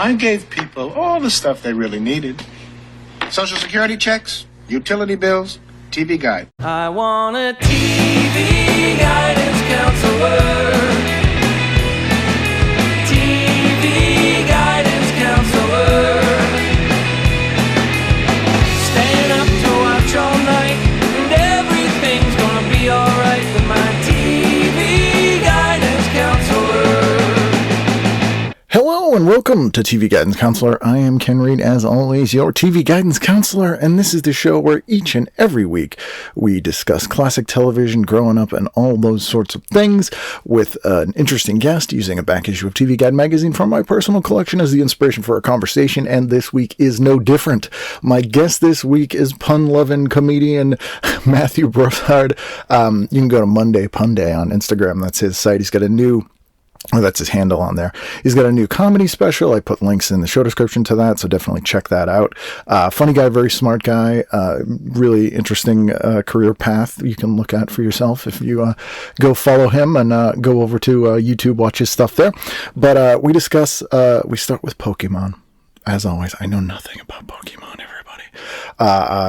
I gave people all the stuff they really needed. Social security checks, utility bills, TV guide. I want a TV guidance counselor. TV guidance counselor. Staying up to watch all night, and everything's gonna be alright with my TV guidance counselor. Hello and welcome to TV Guidance Counselor. I am Ken Reed, as always, your TV Guidance Counselor, and this is the show where each and every week we discuss classic television, growing up, and all those sorts of things with an interesting guest using a back issue of TV Guide magazine from my personal collection as the inspiration for our conversation, and this week is no different. My guest this week is pun-loving comedian Matthew Broussard. You can go to Monday Pun Day on Instagram. That's his site. He's got a new... Oh, that's his handle on there. He's got a new comedy special. I put links in the show description to that, so definitely check that out. Funny guy, very smart guy, really interesting career path you can look at for yourself if you go follow him and go over to YouTube, watch his stuff there. But we discuss, we start with Pokemon. As always, I know nothing about Pokemon, everybody.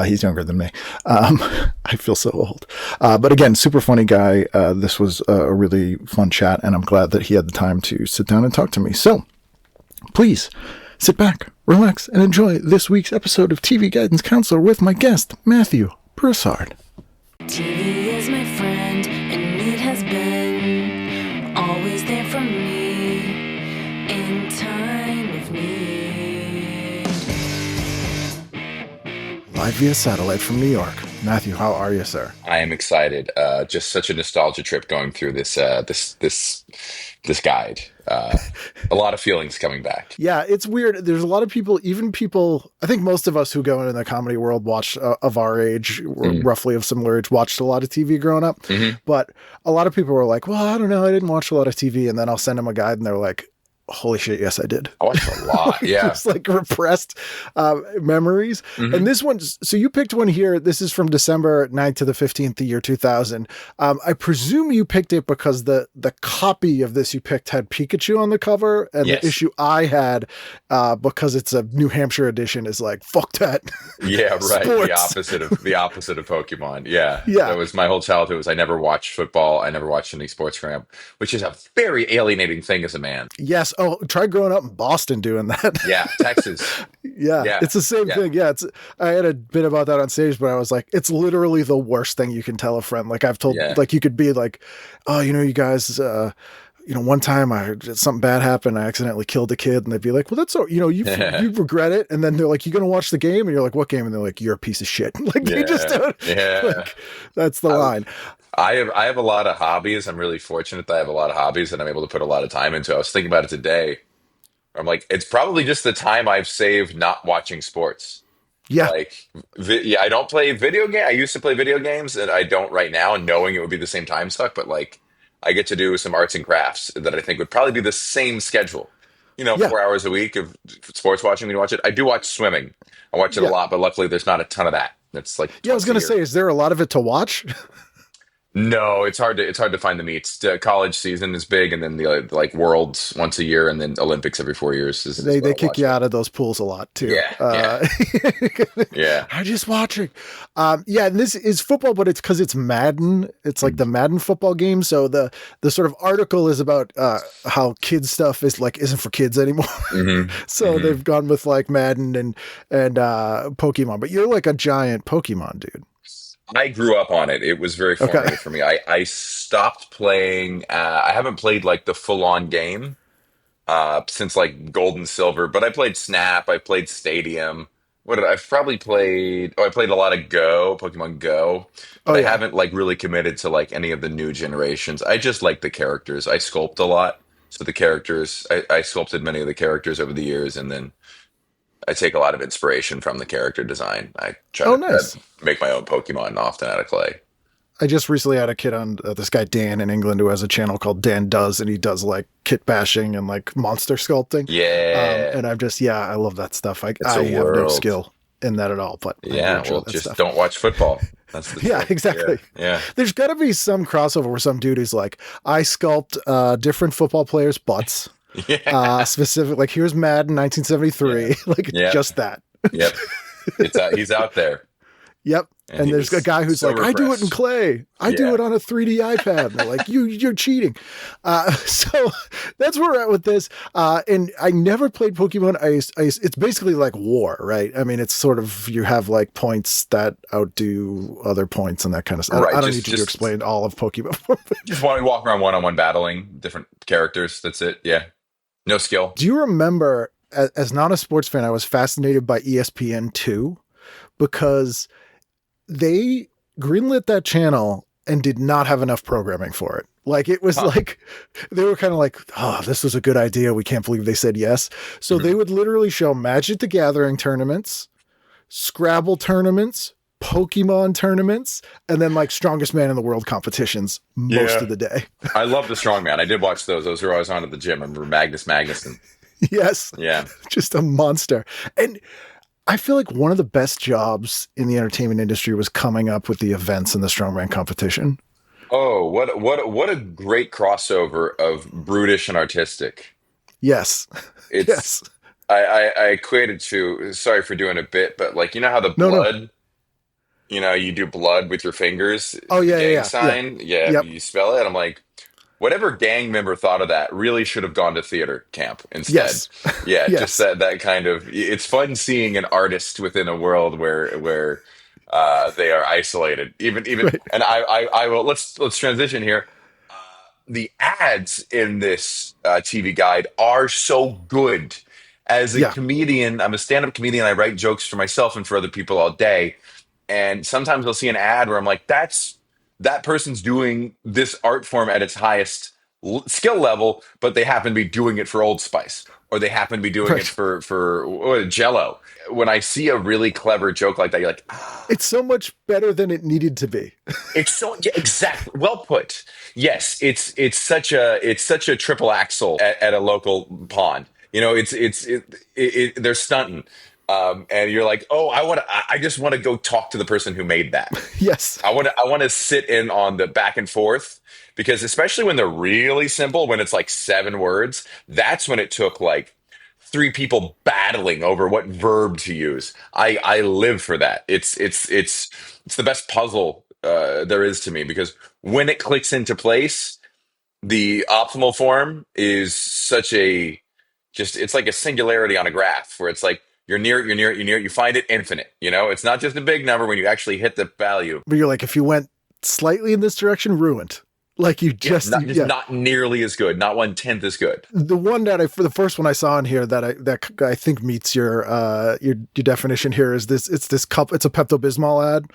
He's younger than me. I feel so old. But again, super funny guy. This was a really fun chat, and I'm glad that he had the time to sit down and talk to me. So, please, sit back, relax, and enjoy this week's episode of TV Guidance Counselor with my guest, Matthew Broussard. TV is my friend, and it has been always there for me in time of need. Live via satellite from New York. Matthew, how are you, sir? I am excited. Just such a nostalgia trip going through this guide. A lot of feelings coming back. Yeah, it's weird. There's a lot of people, even people, I think most of us who go into the comedy world watch of our age, roughly of similar age, watched a lot of TV growing up. Mm-hmm. But a lot of people were like, well, I don't know, I didn't watch a lot of TV. And then I'll send them a guide and they're like, holy shit, yes, I did. I watched a lot, yeah. It's like repressed memories. Mm-hmm. And this one, so you picked one here. This is from December 9th to the 15th, the year 2000. I presume you picked it because the copy of this you picked had Pikachu on the cover, and yes. The issue I had, because it's a New Hampshire edition, is like, fuck that. Yeah, right. Sports. The opposite of Pokemon. Yeah. Yeah. That was my whole childhood. Was I never watched football. I never watched any sports growing up, which is a very alienating thing as a man. Yes. Oh, try growing up in Boston doing that. Yeah, Texas. Yeah, it's the same thing. Yeah, I had a bit about that on stage, but I was like, it's literally the worst thing you can tell a friend. Like I've told, like you could be like, oh, you guys, one time something bad happened. I accidentally killed a kid, and they'd be like, well, that's all. You regret it, and then they're like, you gonna watch the game? And you're like, what game? And they're like, you're a piece of shit. Like they just don't. Yeah, like, that's the line. I have a lot of hobbies. I'm really fortunate that I have a lot of hobbies that I'm able to put a lot of time into. I was thinking about it today. I'm like, it's probably just the time I've saved not watching sports. Yeah. I don't play video game. I used to play video games, and I don't right now, knowing it would be the same time suck. But like, I get to do some arts and crafts that I think would probably be the same schedule. 4 hours a week of sports watching when you watch it. I do watch swimming. I watch it a lot, but luckily there's not a ton of that. It's like I was going to say, is there a lot of it to watch? No, it's hard to find the meets. College season is big, and then the like Worlds once a year, and then Olympics every 4 years. They kick you out of those pools a lot too. Yeah. I'm just watching. And this is football, but it's because it's Madden. It's like the Madden football game. So the sort of article is about how kids stuff isn't for kids anymore. Mm-hmm. So they've gone with like Madden and Pokemon. But you're like a giant Pokemon dude. I grew up on it. It was very formative for me. I stopped playing. I haven't played like the full-on game since like Gold and Silver, but I played Snap. I played Stadium. I've probably played? I played a lot of Pokemon Go. But I haven't like really committed to like any of the new generations. I just like the characters. I sculpt a lot. So the characters, I sculpted many of the characters over the years, and then I take a lot of inspiration from the character design. I try to make my own Pokemon often out of clay. I just recently had a kid on this guy Dan in England who has a channel called Dan Does, and he does like kit bashing and like monster sculpting. Yeah. And I'm just, I love that stuff. I have no skill in that at all, but just don't watch football. That's the trick. Exactly. Yeah. There's got to be some crossover where some dude is like, I sculpt different football players' butts. Yeah. Specific, like here's Madden 1973, Yeah. like Yeah. just that. Yep. He's out there. Yep. And there's a guy who's so like, I do it in repressed. clay. I do Yeah. it on a 3D iPad. And they're like, you're cheating. So that's where we're at with this. And I never played Pokemon. It's basically like war, right? I mean, it's sort of, you have like points that outdo other points and that kind of stuff. Right, I don't just- need you to just- explain all of Pokemon. Just walk around one-on-one battling different characters. That's it. Yeah. No skill. Do you remember, as not a sports fan, I was fascinated by ESPN2 because they greenlit that channel and did not have enough programming for it. Like it was like, they were kind of like, oh, this was a good idea. We can't believe they said yes. So they would literally show Magic the Gathering tournaments, Scrabble tournaments, Pokemon tournaments, and then like strongest man in the world competitions most of the day. I love the strongman. I did watch those. Those were always on at the gym. I remember Magnus Magnuson. Yes. Yeah. Just a monster. And I feel like one of the best jobs in the entertainment industry was coming up with the events and the strongman competition. Oh, what a great crossover of brutish and artistic. Yes. It's Yes. I equated to, sorry for doing a bit, but like, you know how the No, no. blood, you know, you do blood with your fingers. Oh, yeah, gang yeah, yeah. sign. Yeah. Yep. You spell it. I'm like, whatever gang member thought of that really should have gone to theater camp instead. Yes. Yeah, Yes. just that kind of. It's fun seeing an artist within a world where they are isolated. Even Right. and I will let's transition here. The ads in this TV guide are so good. As a Yeah. comedian, I'm a stand-up comedian. I write jokes for myself and for other people all day. And sometimes I'll see an ad where I'm like, that person's doing this art form at its highest skill level, but they happen to be doing it for Old Spice, or they happen to be doing Right. it for Jello. When I see a really clever joke like that, you're like, It's so much better than it needed to be. it's so yeah, exactly well put. Yes, it's such a triple axle at a local pond. You know, they're stunting. And you're like, oh, I just want to go talk to the person who made that. Yes. I want to sit in on the back and forth, because especially when they're really simple, when it's like 7 words, that's when it took like 3 people battling over what verb to use. I live for that. It's the best puzzle there is to me, because when it clicks into place, the optimal form is such a it's like a singularity on a graph where it's like you're near it, you find it infinite. You know, it's not just a big number when you actually hit the value. But you're like, if you went slightly in this direction, ruined. Like you just, Not nearly as good, not 1/10 as good. The one that for the first one I saw in here that I think meets your definition here is this. It's this couple. It's a Pepto-Bismol ad,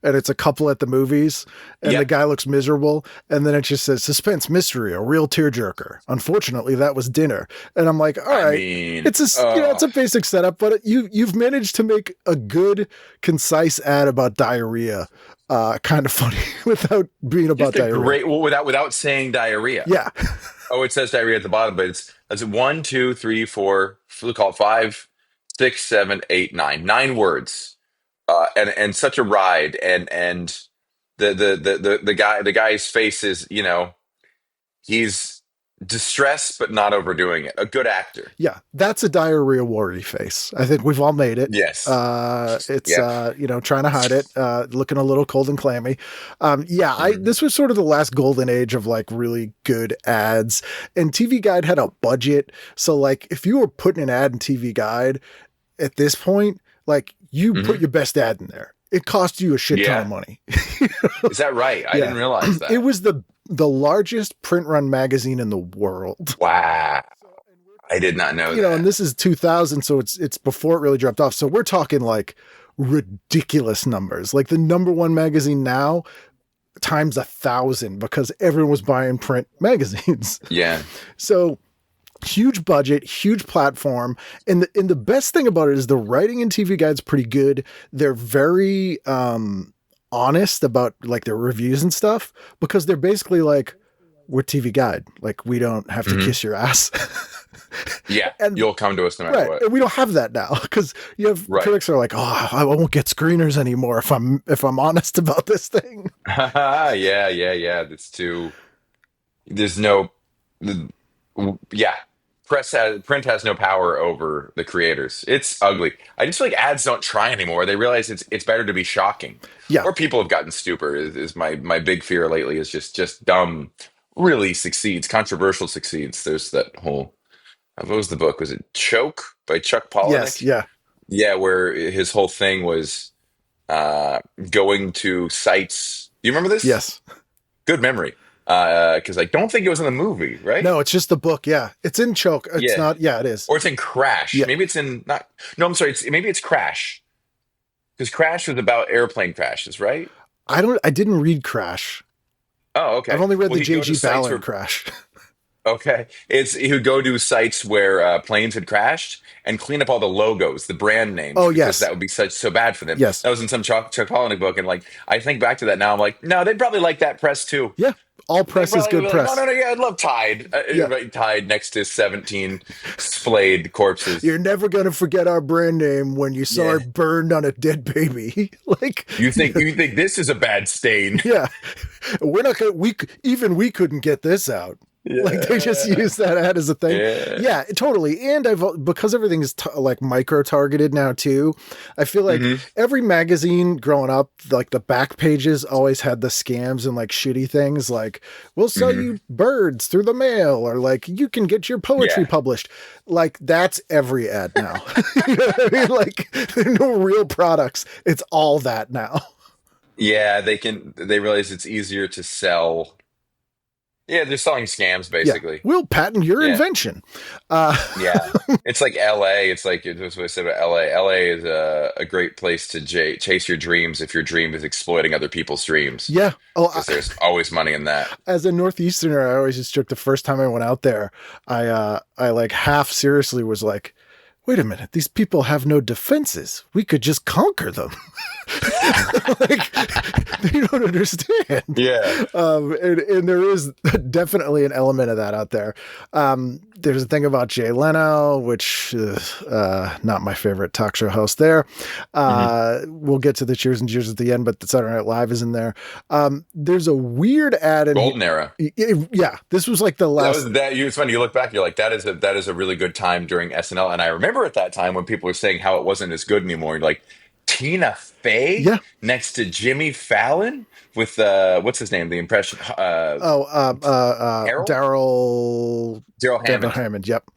and it's a couple at the movies, and Yep. the guy looks miserable, and then it just says suspense, mystery, a real tearjerker. Unfortunately, that was dinner, and I'm like, all right, mean, it's it's a basic setup, but you've managed to make a good, concise ad about diarrhea. Kind of funny without being about Just a diarrhea. great without saying diarrhea. Yeah. Oh, it says diarrhea at the bottom, but it's 1, 2, 3, 4. We'll call it 5, 6, 7, 8, 9. 9 words, and such a ride, and the guy's face is, you know, he's distressed but not overdoing it. A good actor. Yeah, that's a diarrhea worry face. I think we've all made it. Yes. It's Yeah. trying to hide it, looking a little cold and clammy. This was sort of the last golden age of like really good ads, and TV Guide had a budget. So like if you were putting an ad in TV Guide at this point, like you put your best ad in there. It cost you a shit ton of money. Is that right? I didn't realize that. It was the largest print run magazine in the world. Wow. I did not know that. And this is 2000, so it's before it really dropped off. So we're talking like ridiculous numbers. Like the number 1 magazine now times 1,000 because everyone was buying print magazines. Yeah. So huge budget, huge platform. And the best thing about it is the writing in TV Guide's pretty good. They're very honest about like their reviews and stuff, because they're basically like, we're TV Guide. Like we don't have to kiss your ass. Yeah. And- you'll come to us no matter Right. what. And we don't have that now, because you have critics are like, oh, I won't get screeners anymore if I'm honest about this thing. Yeah. That's too. There's no. Yeah. print has no power over the creators. It's ugly. I just feel like ads don't try anymore. They realize it's better to be shocking. Yeah. Or people have gotten stupider. Is my big fear lately is just dumb really succeeds, controversial succeeds. There's that whole what was the book? Was it Choke by Chuck Yes. Palahniuk? Yeah. Yeah, where his whole thing was going to sites. Do you remember this? Yes. Good memory. Because I don't think it was in the movie, right? No, it's just the book. Yeah. It's in Choke. It's Yeah. not. Yeah, it is. Or it's in Crash. Yeah. Maybe it's in not. No, I'm sorry. Maybe it's Crash. Because Crash was about airplane crashes, right? I didn't read Crash. Oh, okay. I've only read Well, the he'd go to J.G. sites Ballard where- Crash. Okay, he would go to sites where planes had crashed and clean up all the logos, the brand names. Oh, because yes. that would be so bad for them. Yes. That was in some Chuck Palahniuk book, and like I think back to that now, I'm like, no, they'd probably like that press too. Yeah. All press They'd is probably good be like, press. no, yeah, I'd love Tide. Yeah. Right, Tide next to 17 splayed corpses. You're never gonna forget our brand name when you saw Yeah. it burned on a dead baby. Like You think this is a bad stain? yeah, we're not gonna. We couldn't get this out. Like they just use that ad as a thing. Yeah, totally. And because everything is like micro targeted now too. I feel like every magazine growing up, like the back pages always had the scams and like shitty things like we'll sell you birds through the mail or like you can get your poetry published. Like that's every ad now. You know what I mean? Like there are no real products. It's all that now. Yeah, they realize it's easier to sell. Yeah, they're selling scams basically. Yeah. We'll patent your invention. Yeah, it's like L.A. It's like that's what I said about L.A. L.A. is a great place to chase your dreams if your dream is exploiting other people's dreams. Yeah. Oh, because there's always money in that. As a Northeasterner, I always just joke the first time I went out there, I like half seriously was like, wait a minute, these people have no defenses. We could just conquer them. Like, they don't understand. Yeah. And there is definitely an element of that out there. There's a thing about Jay Leno, which is not my favorite talk show host there. We'll get to the Cheers and Jeers at the end, but the Saturday Night Live is in there. There's a weird ad in Golden era. Yeah, this was like the last. It's funny. You look back, you're like, that is a really good time during SNL. And I remember at that time when people were saying how it wasn't as good anymore. You're like, Tina Fey next to Jimmy Fallon with what's his name? The impression. Daryl Hammond. Yep.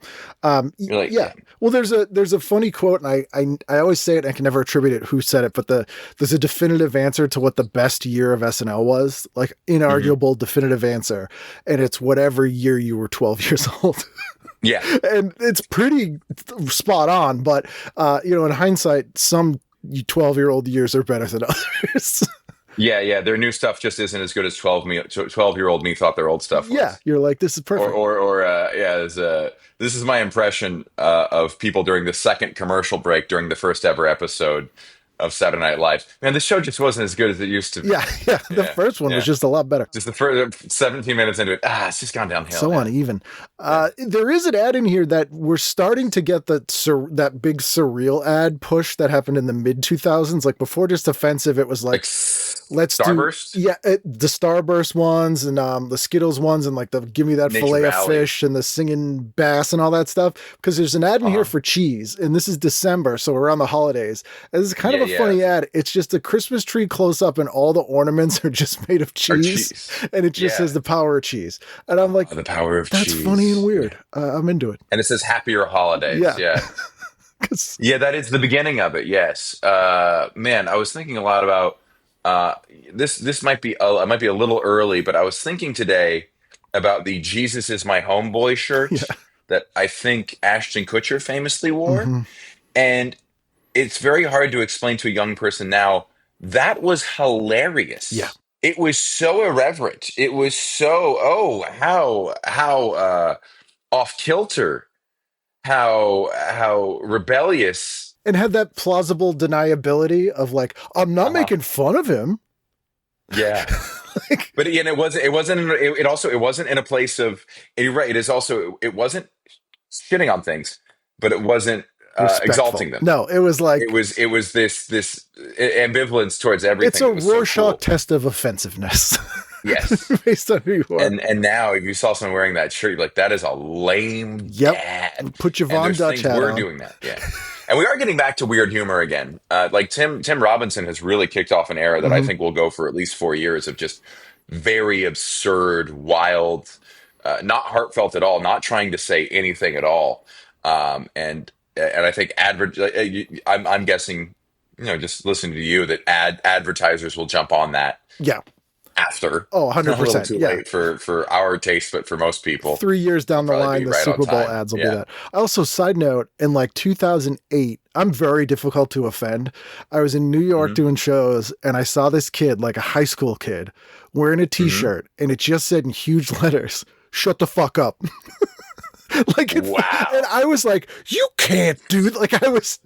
You're like, yeah. Well, there's a funny quote, and I always say it, and I can never attribute it who said it, but there's a definitive answer to what the best year of SNL was, like inarguable definitive answer, and it's whatever year you were 12 years old. Yeah, and it's pretty spot on, but in hindsight, some 12-year-old years are better than others. Yeah. Their new stuff just isn't as good as 12-year-old me thought their old stuff was. Yeah, you're like, this is perfect. This is my impression of people during the second commercial break during the first ever episode of Saturday Night Live. Man, the show just wasn't as good as it used to be. Yeah. The first one was just a lot better. Just the first 17 minutes into it, it's just gone downhill. So uneven. There is an ad in here that we're starting to get that big surreal ad push that happened in the mid 2000s. Like before, just offensive. It was like let's Starburst? the Starburst ones and the Skittles ones and like the give me that Nature fillet Valley. of fish and the singing bass and all that stuff. Because there's an ad in here for cheese, and this is December, so we're on the holidays. And this is kind of a funny ad. It's just a Christmas tree close up, and all the ornaments are just made of cheese. And it just says the power of cheese. And I'm like, the power of that's cheese. funny and weird. I'm into it. And it says happier holidays. Yeah. Yeah, that is the beginning of it. Yes. Man, I was thinking a lot about this might be a little early, but I was thinking today about the Jesus is my homeboy shirt that I think Ashton Kutcher famously wore. And it's very hard to explain to a young person now. That was hilarious. Yeah. It was so irreverent. It was so, how off kilter, how rebellious. And had that plausible deniability of like, I'm not making fun of him. Yeah. But again, it wasn't in a place of, you're right. It wasn't shitting on things, but it wasn't exalting them. No, it was like, it was this ambivalence towards everything. It's a Rorschach test of offensive. Yes. based on who you are. And now if you saw someone wearing that shirt, you're like, that is a lame Yep. dad. Put your And Von there's Dutch things hat we're on. doing that. Yeah. And we are getting back to weird humor again. Like Tim Robinson has really kicked off an era that I think will go for at least 4 years of just very absurd, wild, not heartfelt at all, not trying to say anything at all. And I think I'm guessing, just listening to you, that advertisers will jump on that Yeah. after. Oh, A little 100%. too Yeah. late for our taste, but for most people, 3 years it'll down the probably line, be the right on Super Bowl time. ads will be Yeah. that. Also, side note, in like 2008, I'm very difficult to offend. I was in New York doing shows, and I saw this kid, like a high school kid, wearing a t-shirt, and it just said in huge letters, "Shut the fuck up." Like, Wow. and I was like, you can't do, like, I was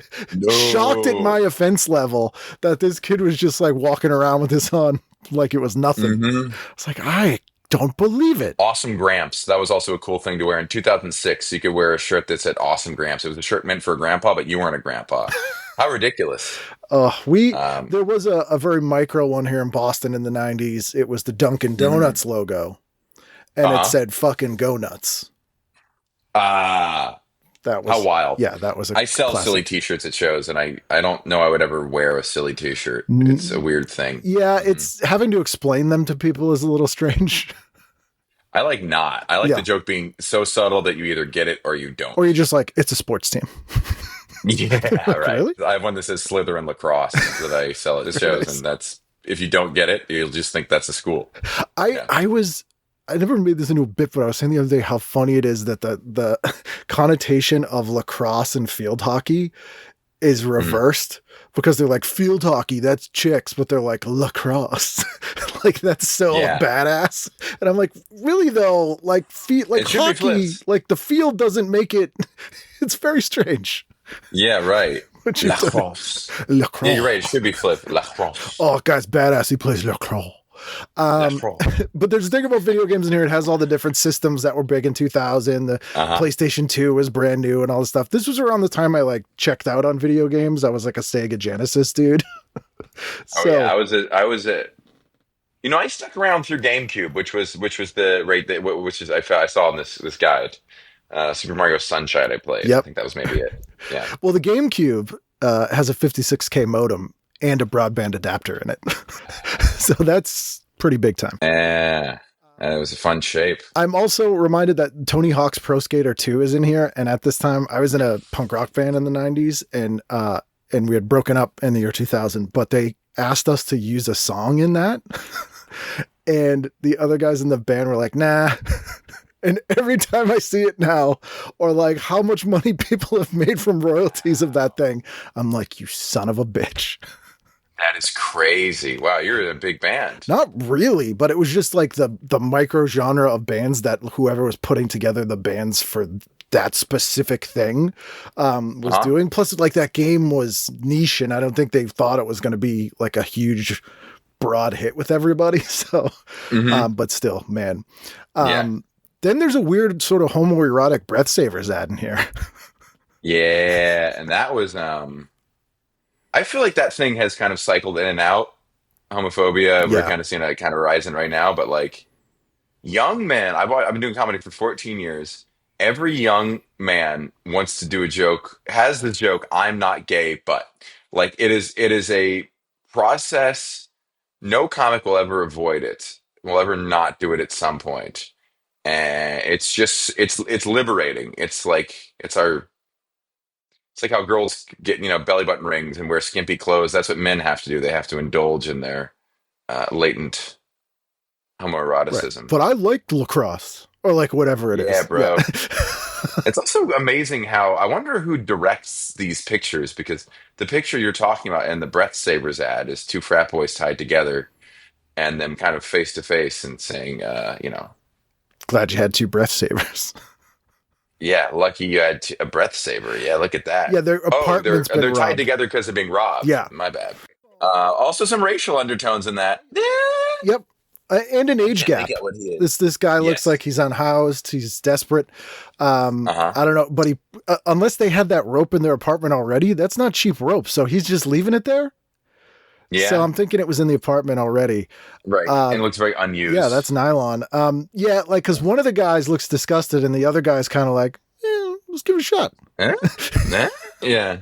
shocked at my offense level that this kid was just like walking around with this on like it was nothing. It's like, I don't believe it. Awesome Gramps. That was also a cool thing to wear in 2006. You could wear a shirt that said Awesome Gramps. It was a shirt meant for a grandpa, but you weren't a grandpa. How ridiculous. There was a very micro one here in Boston in the 90s. It was the Dunkin' Donuts logo, and it said fucking go nuts. That was How wild. Yeah, that was I sell classic. silly t-shirts at shows, and I don't know I would ever wear a silly t-shirt. It's a weird thing. Yeah, it's having to explain them to people is a little strange. I like the joke being so subtle that you either get it or you don't. Or you're just like, it's a sports team. Yeah, right. Really? I have one that says Slytherin Lacrosse that I sell at the shows, and that's, if you don't get it, you'll just think that's a school. I never made this into a bit, but I was saying the other day how funny it is that the connotation of lacrosse and field hockey is reversed because they're like, field hockey, that's chicks, but they're like lacrosse. Like, that's so badass. And I'm like, really though, like hockey, like the field doesn't make it. It's very strange. Yeah, right. Lacrosse. Yeah, you're right. It should be flipped. Lacrosse. Oh, guy's badass. He plays lacrosse. But there's a thing about video games in here. It has all the different systems that were big in 2000. The PlayStation 2 was brand new and all this stuff. This was around the time I like checked out on video games. I was like a Sega Genesis dude. I was I stuck around through GameCube, which was the rate that I saw in this guide. Super Mario Sunshine I played. Yep. I think that was maybe it. Yeah. Well, the GameCube has a 56K modem and a broadband adapter in it. So that's pretty big time. Yeah. It was a fun shape. I'm also reminded that Tony Hawk's Pro Skater 2 is in here. And at this time, I was in a punk rock band in the 90s, and we had broken up in the year 2000, but they asked us to use a song in that. And the other guys in the band were like, nah. And every time I see it now, or like how much money people have made from royalties of that thing, I'm like, you son of a bitch. That is crazy. Wow, you're a big band. Not really, but it was just like the micro genre of bands that whoever was putting together the bands for that specific thing was doing. Plus, like, that game was niche, and I don't think they thought it was going to be like a huge, broad hit with everybody. So, but still, man. Then there's a weird sort of homoerotic Breath Savers ad in here. Yeah, and that was I feel like that thing has kind of cycled in and out. Homophobia, we're kind of seeing it kind of rising right now, but like young men, I've been doing comedy for 14 years. Every young man wants to do a joke, has the joke, I'm not gay, but like it is a process. No comic will ever avoid it. Will ever not do it at some point. And it's just it's liberating. It's like how girls get, belly button rings and wear skimpy clothes. That's what men have to do. They have to indulge in their latent homoeroticism. Right. But I liked lacrosse, or like whatever it is. Yeah, bro. It's also amazing how, I wonder who directs these pictures, because the picture you're talking about in the Breath Savers ad is two frat boys tied together and them kind of face to face and saying, glad you had two Breath Savers. Yeah, lucky you had a breath saver. Yeah, look at that. Yeah, their apartment's been they're tied robbed. together because of being robbed. Yeah. My bad. Also some racial undertones in that. Yep. And an age gap. Get what he is. This guy looks like he's unhoused. He's desperate. I don't know, but unless they had that rope in their apartment already, that's not cheap rope. So he's just leaving it there. So Yeah. I'm thinking it was in the apartment already. Right. Uh, And it looks very yeah, unused. that's nylon. Yeah, like because one of the guys looks disgusted, and the other guy's kind of like, yeah, let's give it a shot. Eh? Eh? Yeah.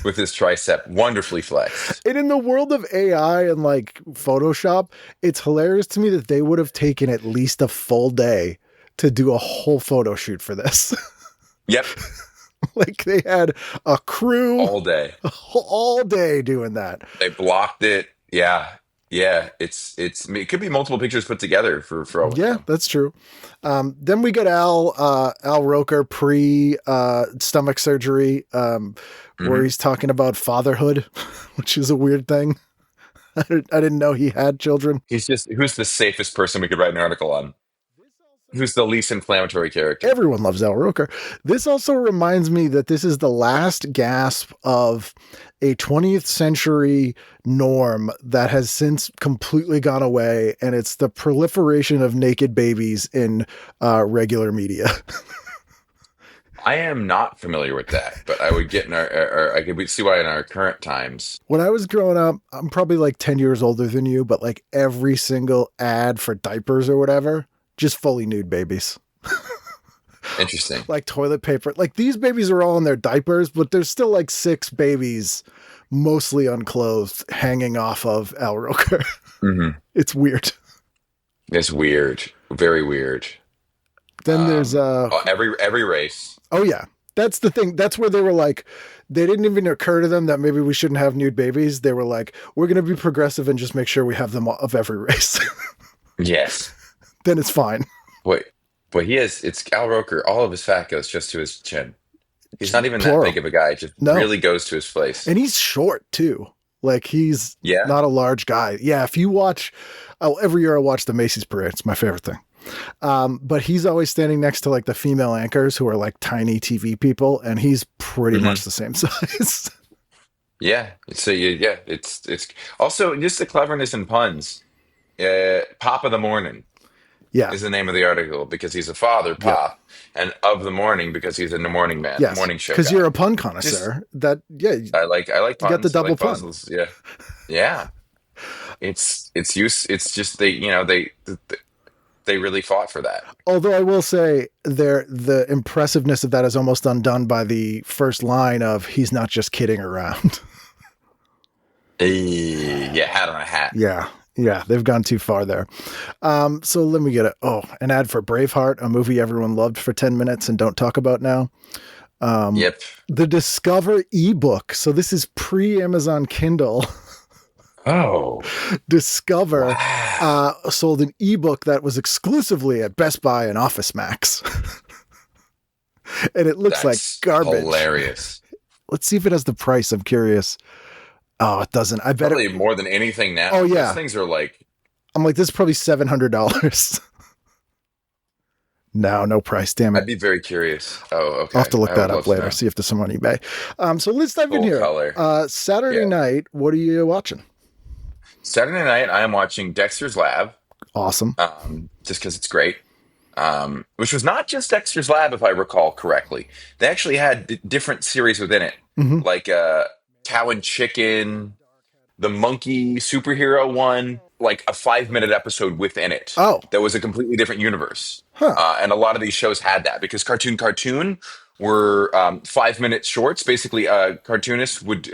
With his tricep wonderfully flexed. And in the world of AI and like Photoshop, it's hilarious to me that they would have taken at least a full day to do a whole photo shoot for this. Yep. Like they had a crew All day. all day doing that. They blocked it. Yeah. Yeah. I mean, it could be multiple pictures put together for all we Yeah, know. that's true. Then we get Al Roker pre stomach surgery, where he's talking about fatherhood, which is a weird thing. I didn't know he had children. Who's the safest person we could write an article on? Who's the least inflammatory character? Everyone loves Al Roker. This also reminds me that this is the last gasp of a 20th century norm that has since completely gone away, and it's the proliferation of naked babies in regular media. I am not familiar with that, but I would get in I could see why in our current times. When I was growing up, I'm probably like 10 years older than you, but like every single ad for diapers or whatever, just fully nude babies. Interesting. Like toilet paper. Like these babies are all in their diapers, but there's still like 6 babies, mostly unclothed, hanging off of Al Roker. Mm-hmm. It's weird. It's weird. Very weird. Then there's every race. oh yeah. That's the thing. That's where they were like, they didn't even occur to them that maybe we shouldn't have nude babies. They were like, we're going to be progressive and just make sure we have them of every race. Yes. Then it's fine. But it's Al Roker, all of his fat goes just to his chin. He's not even Plural. that big of a guy. It just No. really goes to his face. And he's short too. Like he's Yeah. not a large guy. Yeah. If you watch, every year I watch the Macy's parade. It's my favorite thing. But he's always standing next to like the female anchors who are like tiny TV people. And he's pretty much the same size. Yeah. It's also just the cleverness in puns. Pop of the Morning Yeah. is the name of the article because he's a father, Pop, and of the morning because he's a morning man, Yes. morning show Because guy. you're a pun connoisseur. I I like puns. got the double I like pun. puzzles. Yeah. Yeah. It's just they really fought for that. Although I will say the impressiveness of that is almost undone by the first line of he's not just kidding around. Yeah, hat on a hat. Yeah. Yeah, they've gone too far there. So let me get it. Oh, an ad for Braveheart, a movie everyone loved for 10 minutes and don't talk about now. Yep. The Discover ebook. So this is pre-Amazon Kindle. Oh. Discover sold an ebook that was exclusively at Best Buy and Office Max. And it looks That's like garbage. hilarious. Let's see if it has the price. I'm curious. Oh, it doesn't. I bet Probably more than anything now. Oh, yeah. Those things are like, I'm like, this is probably $700. No price. Damn it. I'd be very curious. Oh, okay. I'll have to look I that would up love to later. know. See if there's someone on eBay. So let's dive in Full here. color. Saturday Yeah. night. What are you watching? Saturday night, I am watching Dexter's Lab, Awesome. just because it's great. Which was not just Dexter's Lab, if I recall correctly. They actually had different series within it, Mhm. like Cow and Chicken, the monkey superhero one, like a 5-minute episode within it. Oh. That was a completely different universe. Huh. And a lot of these shows had that because Cartoon were 5-minute shorts. Basically, cartoonists would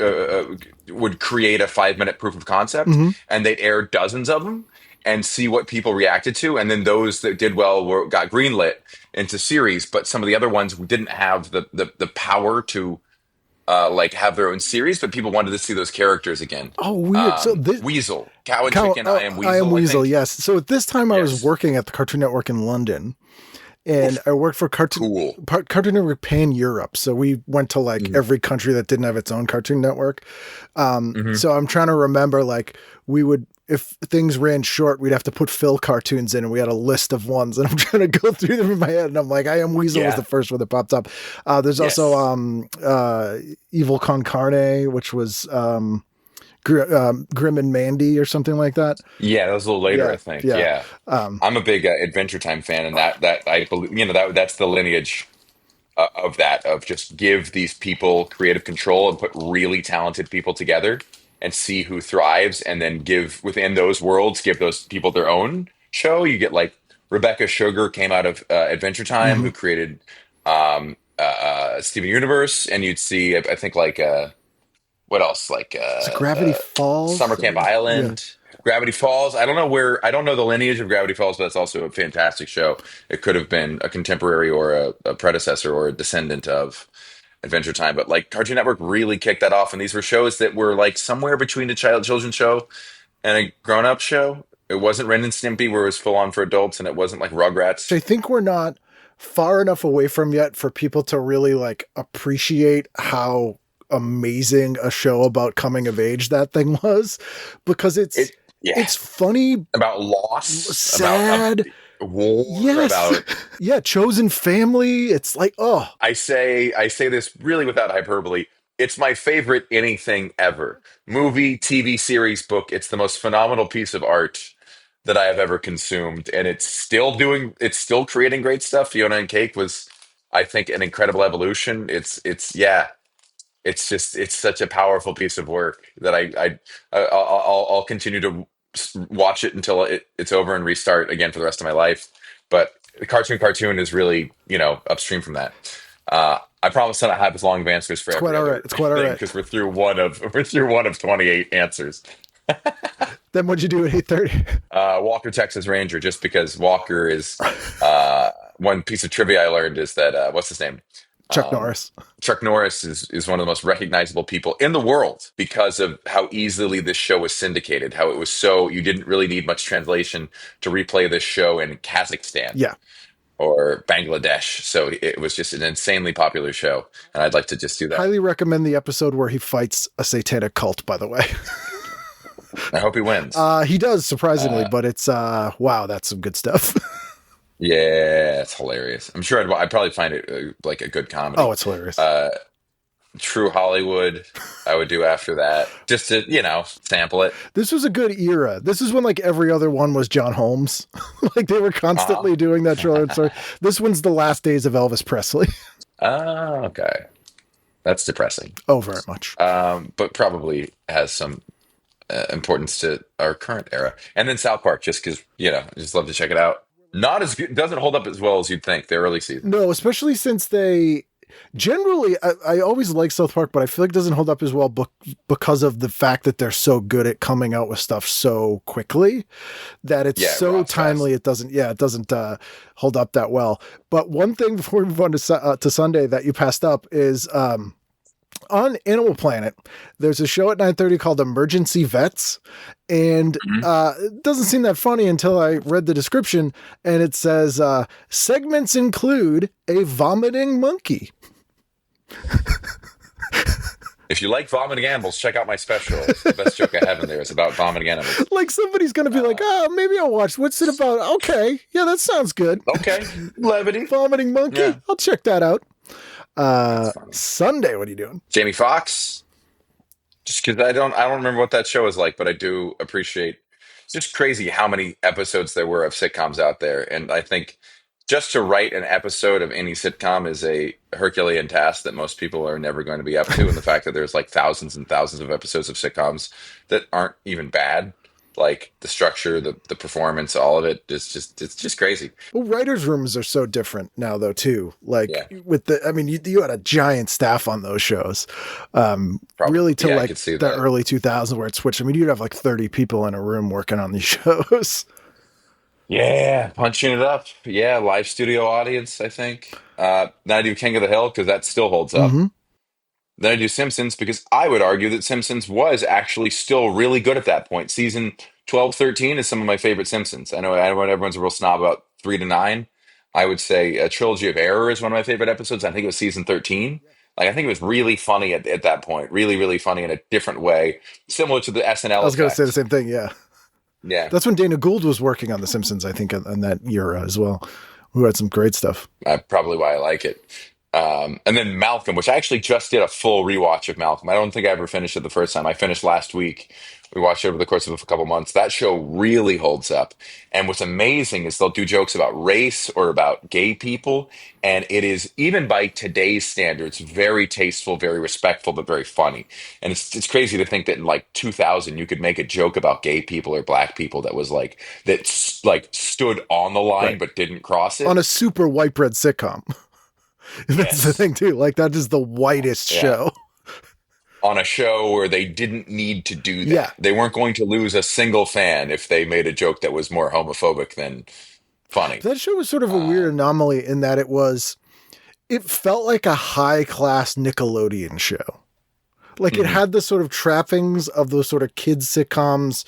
create a 5-minute proof of concept, and they'd air dozens of them and see what people reacted to, and then those that did well got greenlit into series. But some of the other ones didn't have the power to like have their own series, but people wanted to see those characters again. Oh, weird. So this Weasel, Cow and Chicken, I Am Weasel. I Am Weasel. think. Yes. So at this time, I was Yes. working at the Cartoon Network in London, and I worked for Cool. Cartoon Network Pan Europe. So we went to like every country that didn't have its own Cartoon Network. So I'm trying to remember, like we would, if things ran short, we'd have to put Phil cartoons in, and we had a list of ones, and I'm trying to go through them in my head, and I'm like, I Am Weasel was Yeah. the first one that popped up. There's Yes. also Evil Con Carne, which was Grim and Mandy or something like that. Yeah, that was a little later, Yeah, I think. yeah. Yeah, I'm a big Adventure Time fan, and that I believe that's the lineage of just give these people creative control and put really talented people together and see who thrives, and then give within those worlds, give those people their own show. You get like Rebecca Sugar came out of Adventure Time, who created Steven Universe, and you'd see I think like what else like Is it Gravity Falls? Summer Camp Island. Gravity Falls. I don't know the lineage of Gravity Falls, but that's also a fantastic show. It could have been a contemporary or a predecessor or a descendant of Adventure Time, but like Cartoon Network really kicked that off, and these were shows that were like somewhere between a children's show and a grown-up show. It wasn't Ren and Stimpy, where it was full on for adults, and it wasn't like Rugrats. Which I think we're not far enough away from yet for people to really like appreciate how amazing a show about coming of age that thing was, because it's funny, about loss, sad, about war, yes, about chosen family. It's like, oh, I say this really without hyperbole. It's my favorite anything ever. Movie, TV series, book. It's the most phenomenal piece of art that I have ever consumed, and it's still creating great stuff. Fiona and Cake was, I think, an incredible evolution. It's such a powerful piece of work that I'll continue to watch it until it's over and restart again for the rest of my life. But the cartoon is really, upstream from that. I promise to not have as long of answers for every other It's quite all right. because we're through one of 28 answers. Then what'd you do at 8:30? Walker, Texas Ranger, just because Walker is one piece of trivia I learned is that what's his name? Chuck Norris. Chuck Norris is one of the most recognizable people in the world because of how easily this show was syndicated, how it was you didn't really need much translation to replay this show in Kazakhstan. Yeah. Or Bangladesh. So it was just an insanely popular show. And I'd like to just do that. Highly recommend the episode where he fights a satanic cult, by the way. I hope he wins. He does, surprisingly, but it's, wow, that's some good stuff. Yeah, it's hilarious. I'm sure I'd probably find it like a good comedy. Oh, it's hilarious. True Hollywood, I would do after that, just to, sample it. This was a good era. This is when like every other one was John Holmes. Like they were constantly doing that show. So this one's the last days of Elvis Presley. Oh, okay. That's depressing. Oh, very much. But probably has some importance to our current era. And then South Park, just because, I just love to check it out. Not as good, doesn't hold up as well as you'd think, the early season. No, especially since they generally, I always like South Park, but I feel like it doesn't hold up as well because of the fact that they're so good at coming out with stuff so quickly that it's so timely. Fast. It doesn't hold up that well. But one thing before we move on to Sunday that you passed up is, on Animal Planet, there's a show at 9:30 called Emergency Vets, and it doesn't seem that funny until I read the description, and it says segments include a vomiting monkey. If you like vomiting animals, check out my special. It's the best joke I have in there is about vomiting animals. Like somebody's going to be like, maybe I'll watch. What's it about? Okay. Yeah, that sounds good. Okay. Levity. Vomiting monkey. Yeah. I'll check that out. Sunday, what are you doing? Jamie Foxx. Just because I don't remember what that show is like, but I do appreciate. It's just crazy how many episodes there were of sitcoms out there, and I think just to write an episode of any sitcom is a Herculean task that most people are never going to be up to. And the fact that there's like thousands and thousands of episodes of sitcoms that aren't even bad. Like the structure, the performance, all of it it's just crazy. Well, writers' rooms are so different now, though, too. Like you had a giant staff on those shows, really till like the early 2000s where it switched. I mean, you'd have like 30 people in a room working on these shows. Yeah, punching it up. Yeah, live studio audience. I think. Then I do King of the Hill because that still holds up. Mm-hmm. Then I do Simpsons because I would argue that Simpsons was actually still really good at that point. Season 12, 13 is some of my favorite Simpsons. I know everyone's a real snob about 3 to 9. I would say a Trilogy of Error is one of my favorite episodes. I think it was season 13. Like I think it was really funny at that point. Really, really funny in a different way. Similar to the SNL. I was going to say the same thing, yeah. Yeah. That's when Dana Gould was working on The Simpsons, I think, in that era as well. Who had some great stuff. Probably why I like it. And then Malcolm, which I actually just did a full rewatch of Malcolm. I don't think I ever finished it the first time. I finished last week. We watched it over the course of a couple months. That show really holds up. And what's amazing is they'll do jokes about race or about gay people. And it is, even by today's standards, very tasteful, very respectful, but very funny. And it's crazy to think that in like 2000, you could make a joke about gay people or black people that was like, like stood on the line, Right. but didn't cross it. On a super white bread sitcom. That's the thing too. Like that is the whitest show. On a show where they didn't need to do that. Yeah. They weren't going to lose a single fan if they made a joke that was more homophobic than funny. That show was sort of a weird anomaly in that it felt like a high class Nickelodeon show. Like it had the sort of trappings of those sort of kids sitcoms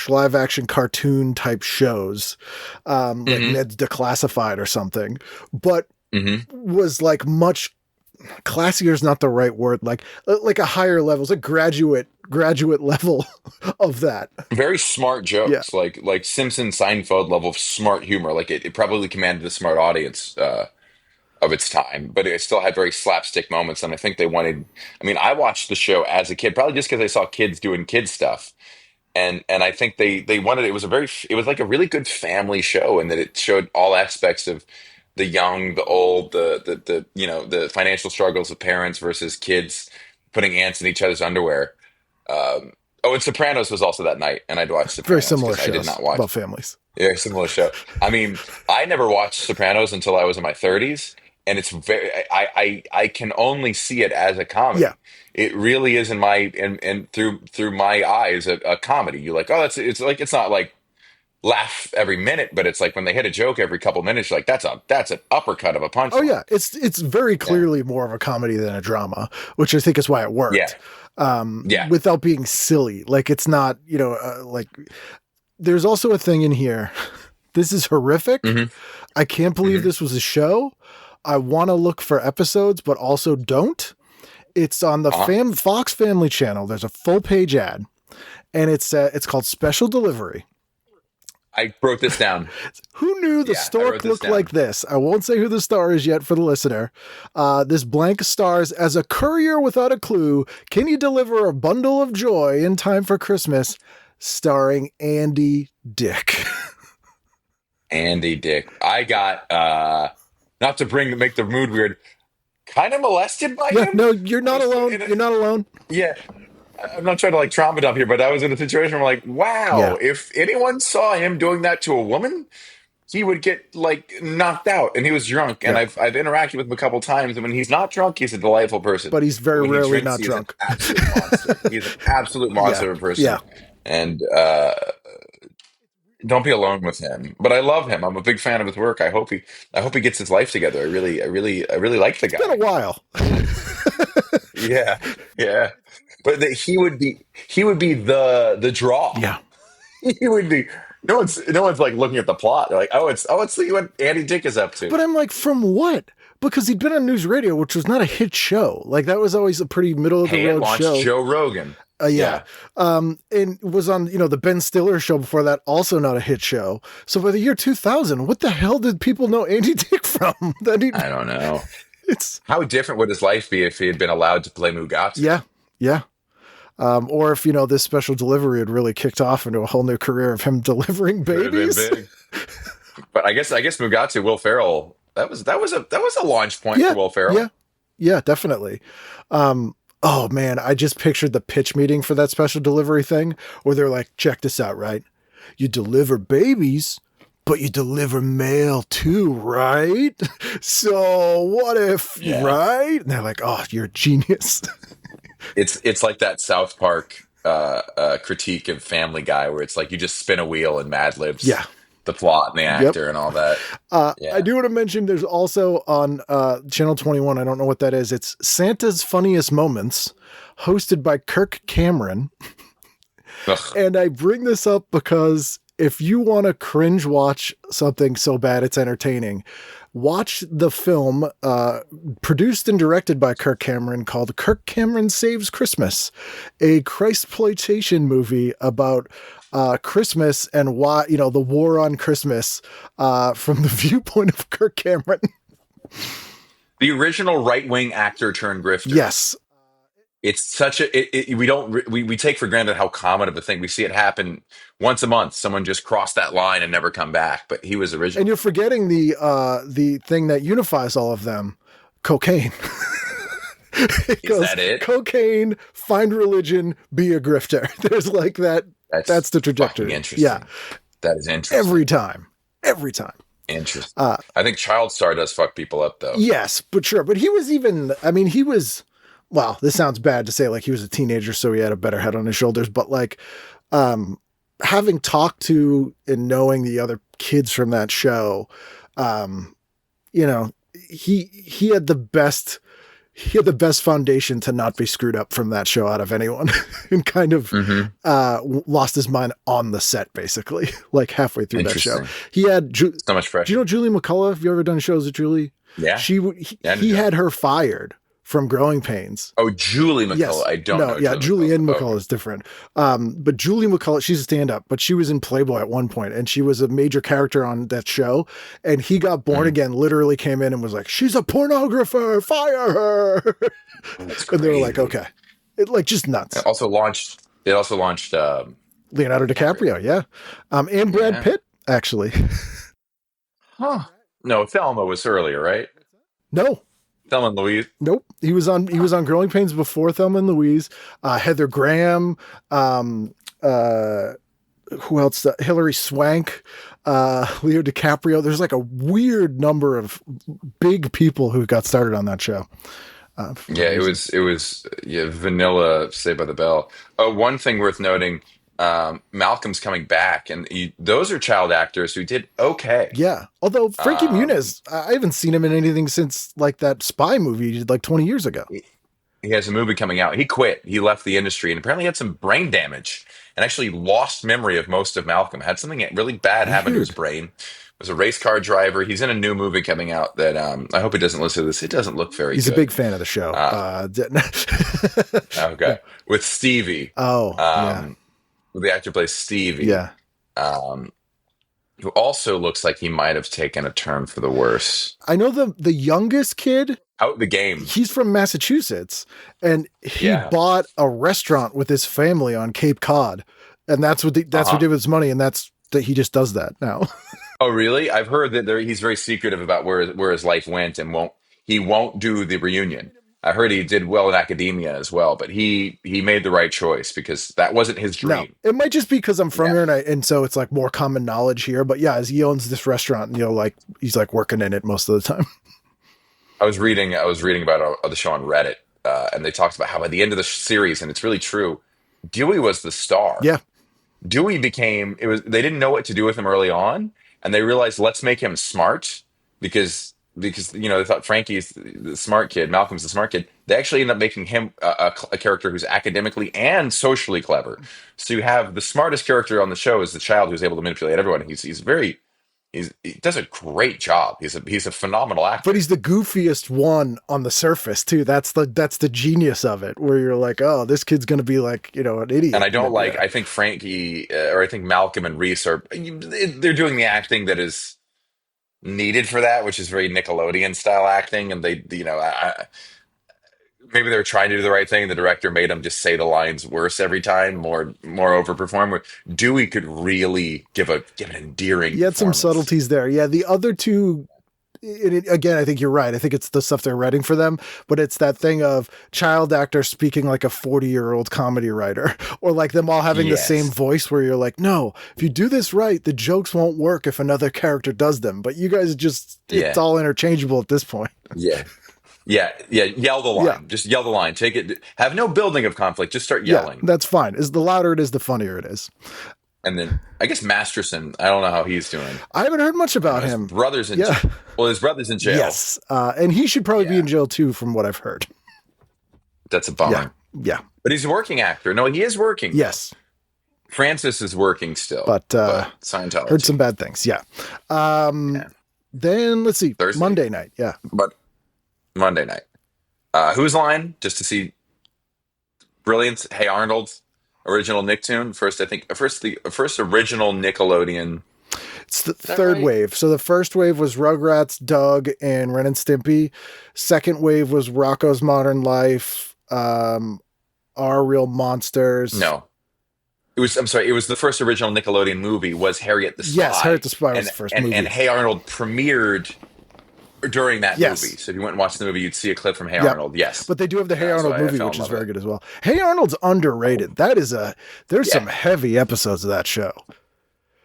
/ live action cartoon type shows, like Ned's Declassified or something, but was like much classier is not the right word. Like a higher level, it's a graduate level of that. Very smart jokes, like Simpson, Seinfeld level of smart humor. Like it probably commanded a smart audience of its time, but it still had very slapstick moments. And I think they wanted. I mean, I watched the show as a kid, probably just because I saw kids doing kid stuff. And I think they wanted it was like a really good family show, and that it showed all aspects of the young, the old, the the financial struggles of parents versus kids putting ants in each other's underwear. And Sopranos was also that night, and I'd watched Sopranos. Very similar shows I did not watch about families. Very similar show. I mean, I never watched Sopranos until I was in my 30s, and it's very. I can only see it as a comedy. Yeah. It really is in my and through my eyes a comedy. You're like, oh, it's not like laugh every minute, but it's like when they hit a joke every couple minutes, you're like that's an uppercut of a punch. Oh yeah, it's very clearly more of a comedy than a drama, which I think is why it worked. Without being silly, like it's not like. There's also a thing in here. This is horrific. I can't believe this was a show. I want to look for episodes, but also don't. It's on the Fox Family Channel. There's a full page ad, and it's called Special Delivery. I wrote this down. Who knew the stork looked like this? I won't say who the star is yet for the listener. This blank stars as a courier without a clue. Can you deliver a bundle of joy in time for Christmas? Starring Andy Dick. Andy Dick. I got not to make the mood weird. Kind of molested by him. No, you're not alone. You're not alone. Yeah. I'm not trying to like trauma dump here, but I was in a situation where I'm like, wow, if anyone saw him doing that to a woman, he would get like knocked out, and he was drunk. And I've interacted with him a couple times, and when he's not drunk, he's a delightful person. But he's very rarely not drunk. He's an absolute monster of a person. Yeah. And don't be alone with him. But I love him. I'm a big fan of his work. I hope he gets his life together. I really like the guy. It's been a while. Yeah. But he would be the draw. Yeah. He would be. No one's like looking at the plot. They're like, let's see what Andy Dick is up to. But I'm like, from what? Because he'd been on News Radio, which was not a hit show. Like that was always a pretty middle of the road show. Joe Rogan. And was on, the Ben Stiller show before that, also not a hit show. So by the year 2000, what the hell did people know Andy Dick from? I don't know. How different would his life be if he had been allowed to play Mugatu? Yeah. Or if, this special delivery had really kicked off into a whole new career of him delivering babies. Big. But I guess Mugatu, Will Ferrell, that was a launch point for Will Ferrell. Yeah, definitely. Oh man, I just pictured the pitch meeting for that special delivery thing where they're like, check this out, right? You deliver babies, but you deliver mail too, right? So what if, right? And they're like, oh, you're a genius. It's like that South Park critique of Family Guy where it's like you just spin a wheel and Mad Libs the plot and the actor and all that. I do want to mention there's also on Channel 21, I don't know what that is, it's Santa's Funniest Moments, hosted by Kirk Cameron. And I bring this up because if you want to cringe watch something so bad it's entertaining, watch the film produced and directed by Kirk Cameron called Kirk Cameron Saves Christmas, a Christploitation movie about Christmas and why, the war on Christmas from the viewpoint of Kirk Cameron. The original right wing actor turned grifter. Yes. It's such we take for granted how common of a thing. We see it happen once a month. Someone just crossed that line and never come back. But he was original. And you're forgetting the thing that unifies all of them, cocaine. Is that it? Cocaine, find religion, be a grifter. There's like that. That's the trajectory. Interesting. Yeah, that is interesting. Every time. Interesting. I think Child Star does fuck people up though. Yes, but sure. But he was even. I mean, he was. Well, this sounds bad to say, like he was a teenager, so he had a better head on his shoulders. But like, having talked to and knowing the other kids from that show, you know, he had the best. He had the best foundation to not be screwed up from that show out of anyone, and kind of lost his mind on the set, basically, like halfway through that show. He had so much pressure. Do you know Julie McCullough? Have you ever done shows with Julie? Yeah. He had her fired from Growing Pains. Oh, Julie McCullough. Yes. I don't know. Yeah, Julianne McCullough Okay. is different. But Julie McCullough, she's a stand-up, but she was in Playboy at one point, and she was a major character on that show. And he got born again, literally came in and was like, "She's a pornographer, fire her." And they were like, "Okay." Just nuts. It also launched Leonardo DiCaprio, yeah. And Brad Pitt, actually. Huh. No, Thelma was earlier, right? No. Thelma and Louise. Nope. He was on Growing Pains before Thelma and Louise. Heather Graham, who else? Hilary Swank, Leo DiCaprio. There's like a weird number of big people who got started on that show. It was vanilla Saved by the Bell. One thing worth noting, Malcolm's coming back, and those are child actors who did okay. Yeah. Although Frankie Muniz, I haven't seen him in anything since like that Spy movie he did like 20 years ago. He has a movie coming out. He quit. He left the industry and apparently had some brain damage and actually lost memory of most of Malcolm. Had something really bad happen to his brain. Was a race car driver. He's in a new movie coming out that I hope he doesn't listen to this. It doesn't look very good. He's a big fan of the show. Okay. With Stevie. Yeah. The actor plays Stevie. Yeah. Who also looks like he might have taken a turn for the worse. I know the youngest kid. Out the game. He's from Massachusetts, and he bought a restaurant with his family on Cape Cod, and that's what he did with his money, and that he just does that now. Oh, really? I've heard that he's very secretive about where his life went, and he won't do the reunion. I heard he did well in academia as well, but he made the right choice because that wasn't his dream. No, it might just be because I'm from here, and so it's like more common knowledge here. But yeah, as he owns this restaurant, and like he's like working in it most of the time. I was reading about the show on Reddit, and they talked about how by the end of the series, and it's really true, Dewey was the star. Yeah, Dewey became they didn't know what to do with him early on, and they realized let's make him smart because they thought Frankie's the smart kid, Malcolm's the smart kid. They actually end up making him a character who's academically and socially clever. So you have the smartest character on the show is the child who's able to manipulate everyone. He does a great job. He's a phenomenal actor. But he's the goofiest one on the surface too. That's the genius of it, where you're like, oh, this kid's gonna be like, an idiot. And I don't I think Frankie or I think Malcolm and Reese they're doing the acting that is needed for that, which is very Nickelodeon style acting. And they, maybe they were trying to do the right thing. The director made them just say the lines worse every time, more overperform. Dewey could really give an endearing. He had some subtleties there. Yeah, the other two. Again, I think you're right. I think it's the stuff they're writing for them, but it's that thing of child actor speaking like a 40-year-old comedy writer, or like them all having the same voice where you're like, no, if you do this right, the jokes won't work if another character does them. But you guys it's all interchangeable at this point. Yeah. Yell the line. Yeah. Just yell the line. Take it. Have no building of conflict. Just start yelling. Yeah, that's fine. The louder it is, the funnier it is. And then I guess Masterson, I don't know how he's doing. I haven't heard much about him. His brother's in jail. Well, his brother's in jail. Yes. And he should probably be in jail too, from what I've heard. That's a bummer. Yeah. But he's a working actor. No, he is working. Yes. Francis is working still. But Scientology. Heard some bad things. Yeah. Then let's see. Thursday? Monday night. Yeah. But Monday night. Whose line? Just to see brilliance. Hey Arnold. Original Nicktoon. First original Nickelodeon It's the that third right? wave. So the first wave was Rugrats, Doug, and Ren and Stimpy. Second wave was Rocco's Modern Life, Our Real Monsters. No. I'm sorry, it was the first original Nickelodeon movie was Harriet the Yes, Harriet Spy. the Spy was And the first and movie. Hey Arnold premiered during that movie. Yes. So if you went and watched the movie, you'd see a clip from Hey Yep. Arnold. Yes. But they do have the Hey So Arnold I movie, fell in which is love very with it. good as well. Hey Arnold's underrated. There's some Yeah. heavy episodes of that show.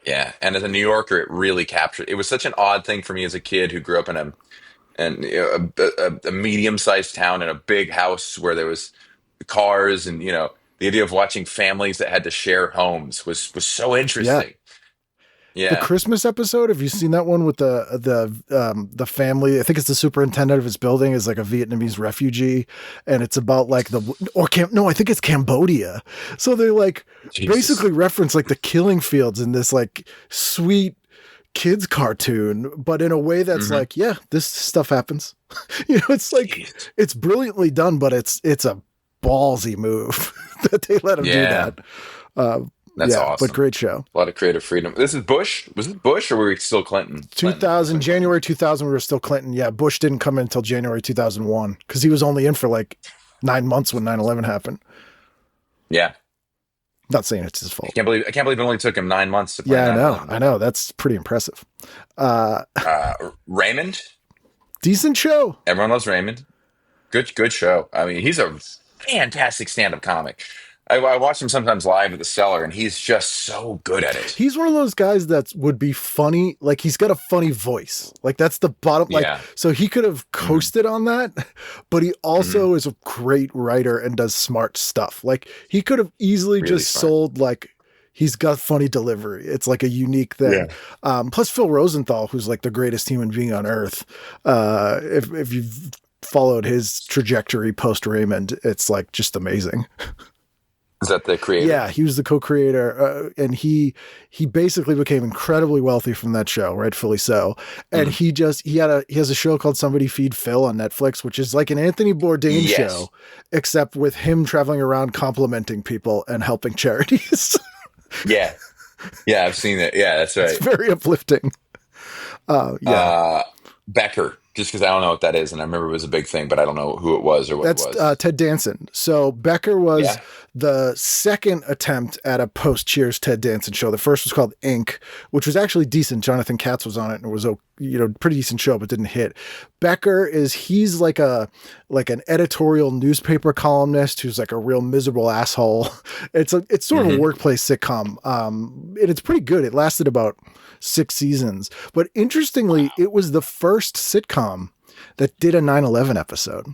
Yeah. And as a New Yorker, it really captured. It was such an odd thing for me as a kid who grew up in a medium-sized town in a big house where there was cars and the idea of watching families that had to share homes was so Yeah. interesting. The Yeah. Christmas episode, have you seen that one with the family? I think it's the superintendent of his building is like a Vietnamese refugee, and it's about like I think it's Cambodia. So they like Jesus. basically reference like the killing fields in this like sweet kids cartoon, but in a way that's like, yeah, this stuff happens. It's like Jeez. it's brilliantly done, but it's a ballsy move that they let him do Yeah. that. That's yeah, awesome. but great show. A lot of creative freedom. This is Bush. Was it Bush or were we still Clinton? 2000, January 2000, we were still Clinton. Yeah, Bush didn't come in until January 2001 because he was only in for like 9 months when 9/11 happened. Yeah. Not saying it's his fault. I can't believe it only took him 9 months to play Yeah, 9/11. I know. That's pretty impressive. Raymond. Decent show. Everyone loves Raymond. Good show. I mean, he's a fantastic stand-up comic. I watch him sometimes live at the Cellar, and he's just so good at it. He's one of those guys that would be funny. Like he's got a funny voice. Like that's the bottom. Like Yeah. so he could have coasted on that, but he also is a great writer and does smart stuff. Like he could have easily Really just smart. sold like he's got funny delivery. It's like a unique thing. Plus Phil Rosenthal, who's like the greatest human being on earth. If you've followed his trajectory post Raymond, it's like just amazing. Is that the creator? Yeah, he was the co-creator, and he basically became incredibly wealthy from that show, rightfully so. And he has a show called Somebody Feed Phil on Netflix, which is like an Anthony Bourdain Yes. show, except with him traveling around complimenting people and helping charities. Yeah. Yeah, I've seen it. Yeah, that's right. It's very uplifting. Yeah, Becker, just because I don't know what that is, and I remember it was a big thing, but I don't know who it was or what that's it was. Ted Danson. So Becker was Yeah. the second attempt at a post-Cheers Ted Danson show. The first was called Inc., which was actually decent. Jonathan Katz was on it, and it was a pretty decent show, but didn't hit. Becker he's like an editorial newspaper columnist who's like a real miserable asshole. It's sort of a workplace sitcom, and it's pretty good. It lasted about 6 seasons, but interestingly, it was the first sitcom that did a 9/11 episode.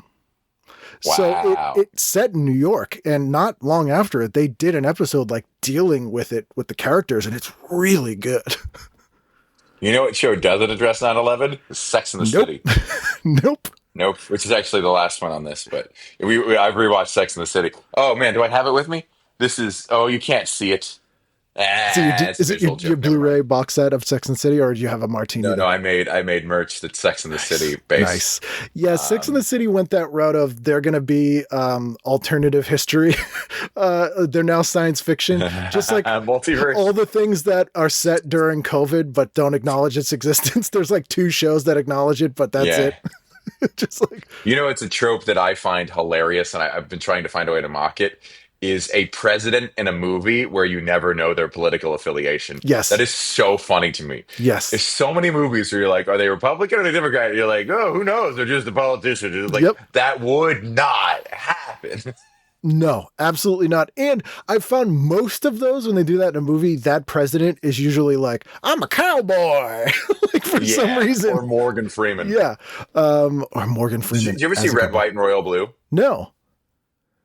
So Wow. it set in New York, and not long after it, they did an episode like dealing with it with the characters, and it's really good. You know what show doesn't address 9/11? Sex in the Nope. City. Nope. Nope, which is actually the last one on this, but I've rewatched Sex in the City. Oh man, do I have it with me? You can't see it. So It's is a it your visual joke, never Blu-ray mind. box set of Sex and the City, or do you have a martini? No, I made merch that's Sex in the City based. Nice. Yeah, Sex and the City went that route of they're going to be alternative history. They're now science fiction, just like Multiverse. all the things that are set during COVID but don't acknowledge its existence. There's like 2 shows that acknowledge it, but that's Yeah. it. Just like It's a trope that I find hilarious, and I've been trying to find a way to mock it. Is a president in a movie where you never know their political affiliation. Yes. That is so funny to me. yes, There's so many movies where you're like, are they Republican or are they Democrat? You're like, oh, who knows? They're just a politician. It's like, Yep. that would not happen. no, absolutely not. And I've found most of those when they do that in a movie, that president is usually like, I'm a cowboy, like for some reason. Or Morgan Freeman. Yeah, or Morgan Freeman. Did you ever see as a Red, cowboy. White, and Royal Blue? No.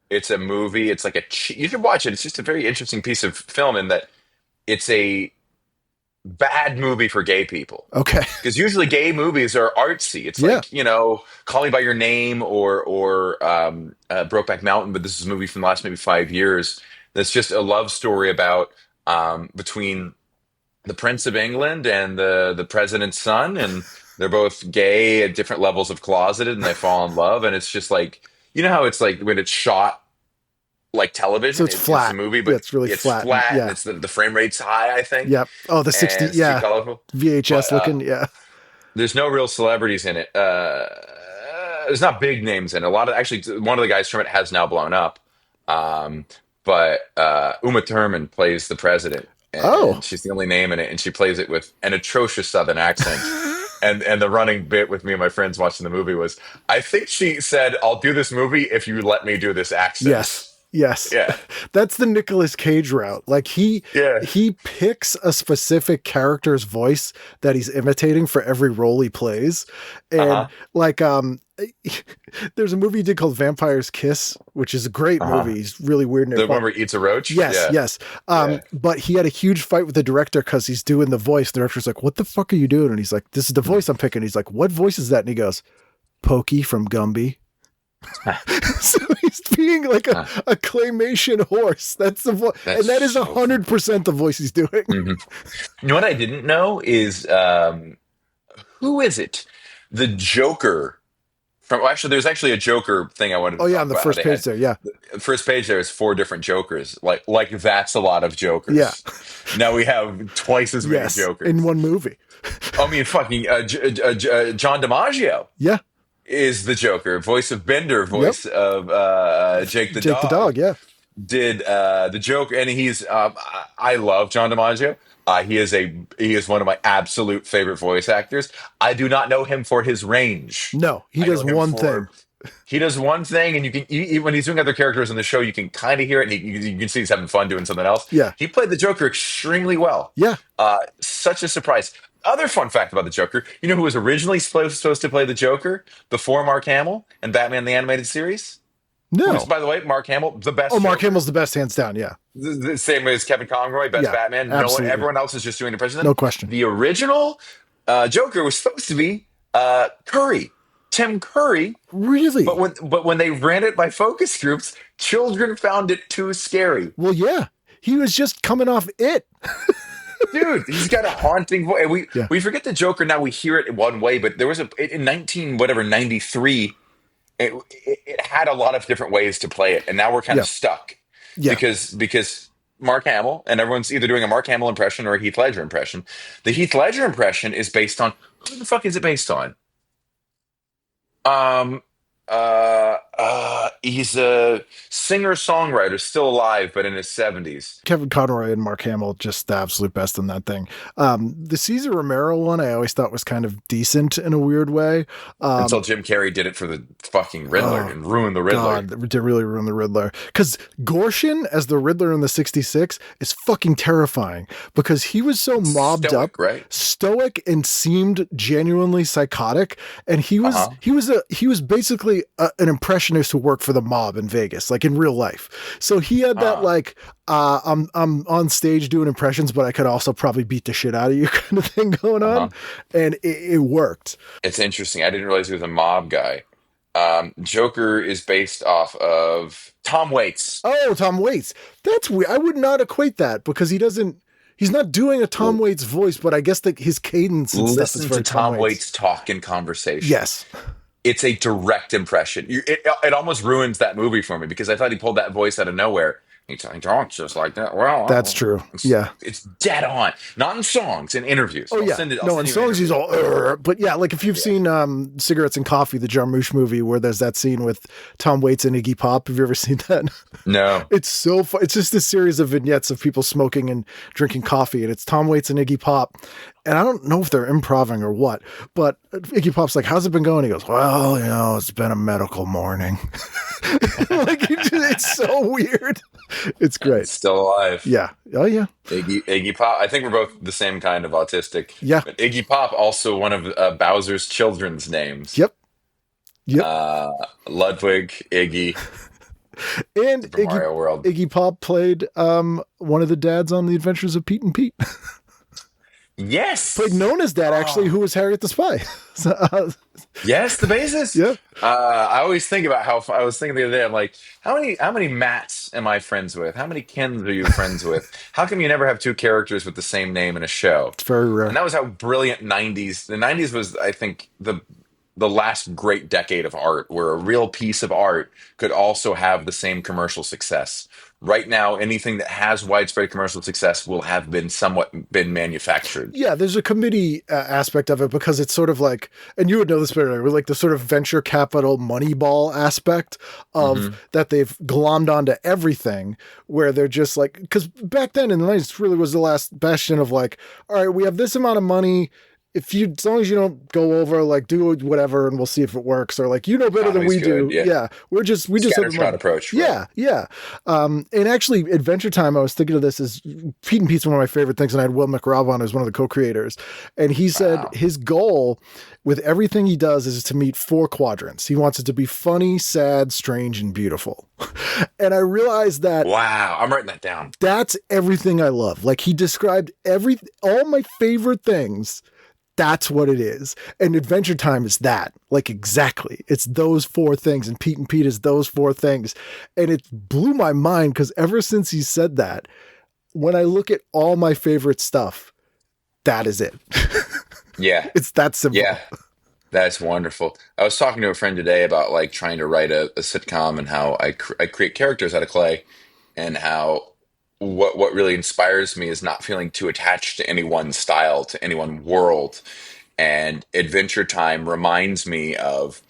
It's a movie. It's like you should watch it. It's just a very interesting piece of film in that it's a bad movie for gay people. Okay. Because usually gay movies are artsy. It's like, Call Me by Your Name or Brokeback Mountain, but this is a movie from the last maybe 5 years. That's just a love story about between the Prince of England and the president's son, and they're both gay at different levels of closeted, and they fall in love, and it's just like, how it's like when it's shot like So television. it's It's a flat. movie, Yeah, but it's really it's flat. And, flat and yeah. it's the frame rate's high, I think, Yep. Oh, the 60. and it's too Yeah. colorful. VHS But looking. Yeah. there's no real celebrities in it. There's not big names in it. A lot of actually, one of the guys from it has now blown up. Um, but Uma Thurman plays the president, Oh. and she's the only name in it, and she plays it with an atrocious Southern accent. And the running bit with me and my friends watching the movie was, I think she said, "I'll do this movie if you let me do this accent." Yes. Yes. Yeah, That's the Nicolas Cage route. Like yeah, he picks a specific character's voice that he's imitating for every role he plays. And like there's a movie he did called Vampire's Kiss, which is a great movie. He's really weird and the one where he eats a roach. Yes, Yeah. yes. Yeah. But he had a huge fight with the director because he's doing the voice. The director's like, "What the fuck are you doing?" And he's like, "This is the voice I'm picking." He's like, "What voice is that?" And he goes, "Pokey from Gumby." So he's being like a claymation horse. That's the voice, and that is 100% the voice he's doing. You know what I didn't know is who is it? The Joker from. Well, actually, there's actually a Joker thing I wanted to Oh yeah, talk on the about. first They page had- there. Yeah, First page there is 4 different Jokers. Like that's a lot of Jokers. Yeah. Now we have twice as many yes, Jokers in one movie. I mean, fucking John DiMaggio Yeah, is the Joker, voice of Bender, voice of Jake the Jake Dog. the dog. Yeah, Did the Joker, and he's I love John DiMaggio. He is one of my absolute favorite voice actors. I do not know him for his range. no, he I does know him one for- thing. He does one thing, and you can when he's doing other characters in the show, you can kind of hear it, and you can see he's having fun doing something else. Yeah. He played the Joker extremely well. Yeah, Such a surprise. Other fun fact about the Joker: you know who was originally supposed to play the Joker before Mark Hamill and Batman the Animated Series? no. Who's, by the way, Mark Hamill, the best. Oh, Mark Joker. Hamill's the best, hands down. Yeah, The same as Kevin Conroy, best Yeah, Batman. absolutely. Everyone else is just doing impressions. of him. No question. The original Joker was supposed to be Curry, Tim Curry, really. but when they ran it by focus groups, children found it too scary. Well, yeah, he was just coming off it. Dude, he's got a haunting voice. Yeah. We forget the Joker now. We hear it one way, but there was in 93. It had a lot of different ways to play it, and now we're kind Yeah. of stuck. Yeah. Because Mark Hamill, and everyone's either doing a Mark Hamill impression or a Heath Ledger impression. The Heath Ledger impression is based on, who the fuck is it based on? He's a singer-songwriter, still alive, but in his 70s. Kevin Conroy and Mark Hamill, just the absolute best in that thing. The Cesar Romero one, I always thought was kind of decent in a weird way. Until Jim Carrey did it for the fucking Riddler and ruined the Riddler. God, that did really ruin the Riddler. Because Gorshin as the Riddler in the 66 is fucking terrifying because he was so mobbed Stoic, up, right? stoic, and seemed genuinely psychotic. And he was basically an impressionist who worked for the mob in Vegas, like in real life. So he had that I'm on stage doing impressions, but I could also probably beat the shit out of you kind of thing going on, and it worked. It's interesting. I didn't realize he was a mob guy. Joker is based off of Tom Waits. Oh, Tom Waits. That's weird. I would not equate that because he's not doing a Tom Waits voice, but I guess that his cadence and stuff is Listen very to Tom Waits talk in conversation. Yes. It's a direct impression. It almost ruins that movie for me because I thought he pulled that voice out of nowhere. He talks just like that. Well, That's true. Yeah. It's dead on. Not in songs, in interviews. Oh, yeah. No, in songs he's all, but yeah, like if you've seen Cigarettes and Coffee, the Jarmusch movie, where there's that scene with Tom Waits and Iggy Pop. Have you ever seen that? No. It's so fun. It's just a series of vignettes of people smoking and drinking coffee, and it's Tom Waits and Iggy Pop. And I don't know if they're improvising or what, but Iggy Pop's like, "How's it been going?" He goes, "Well, it's been a medical morning." Like it's so weird. It's great. It's still alive. Yeah. Oh yeah. Iggy Pop. I think we're both the same kind of autistic. Yeah. But Iggy Pop, also one of Bowser's children's names. Yep. Ludwig, Iggy, And Super Mario World. Iggy Pop played one of the dads on The Adventures of Pete and Pete. Yes. Played Nona's dad, actually, who was Harriet the Spy. So, Yes, the bassist. Yeah. I always think about how I was thinking the other day. I'm like, how many Matts am I friends with? How many Kens are you friends with? How come you never have 2 characters with the same name in a show? it's very rare. And that was how brilliant '90s. The '90s was, I think, the the last great decade of art, where a real piece of art could also have the same commercial success. Right now, anything that has widespread commercial success will have been somewhat been manufactured. Yeah, there's a committee aspect of it because it's sort of like, and you would know this better, like the sort of venture capital Moneyball aspect of that they've glommed onto everything, where they're just like, because back then in the 90s really was the last bastion of like, all right, we have this amount of money. If you, as long as you don't go over, like, do whatever and we'll see if it works, or like, you know better than we do. Yeah. We just have the money. Approach. Yeah. Right? Yeah. And actually Adventure Time, I was thinking of this as Pete and Pete's one of my favorite things. And I had Will McRobb on as one of the co-creators. And he said his goal with everything he does is to meet 4 quadrants. He wants it to be funny, sad, strange, and beautiful. And I realized that. Wow. I'm writing that down. That's everything I love. Like he described all my favorite things. That's what it is. And Adventure Time is that. Like, exactly. It's those 4 things. And Pete is those 4 things. And it blew my mind because ever since he said that, when I look at all my favorite stuff, that is it. Yeah. It's that simple. Yeah. That's wonderful. I was talking to a friend today about like trying to write a sitcom and how I create characters out of clay, and how what really inspires me is not feeling too attached to any one style, to any one world. And Adventure Time reminds me of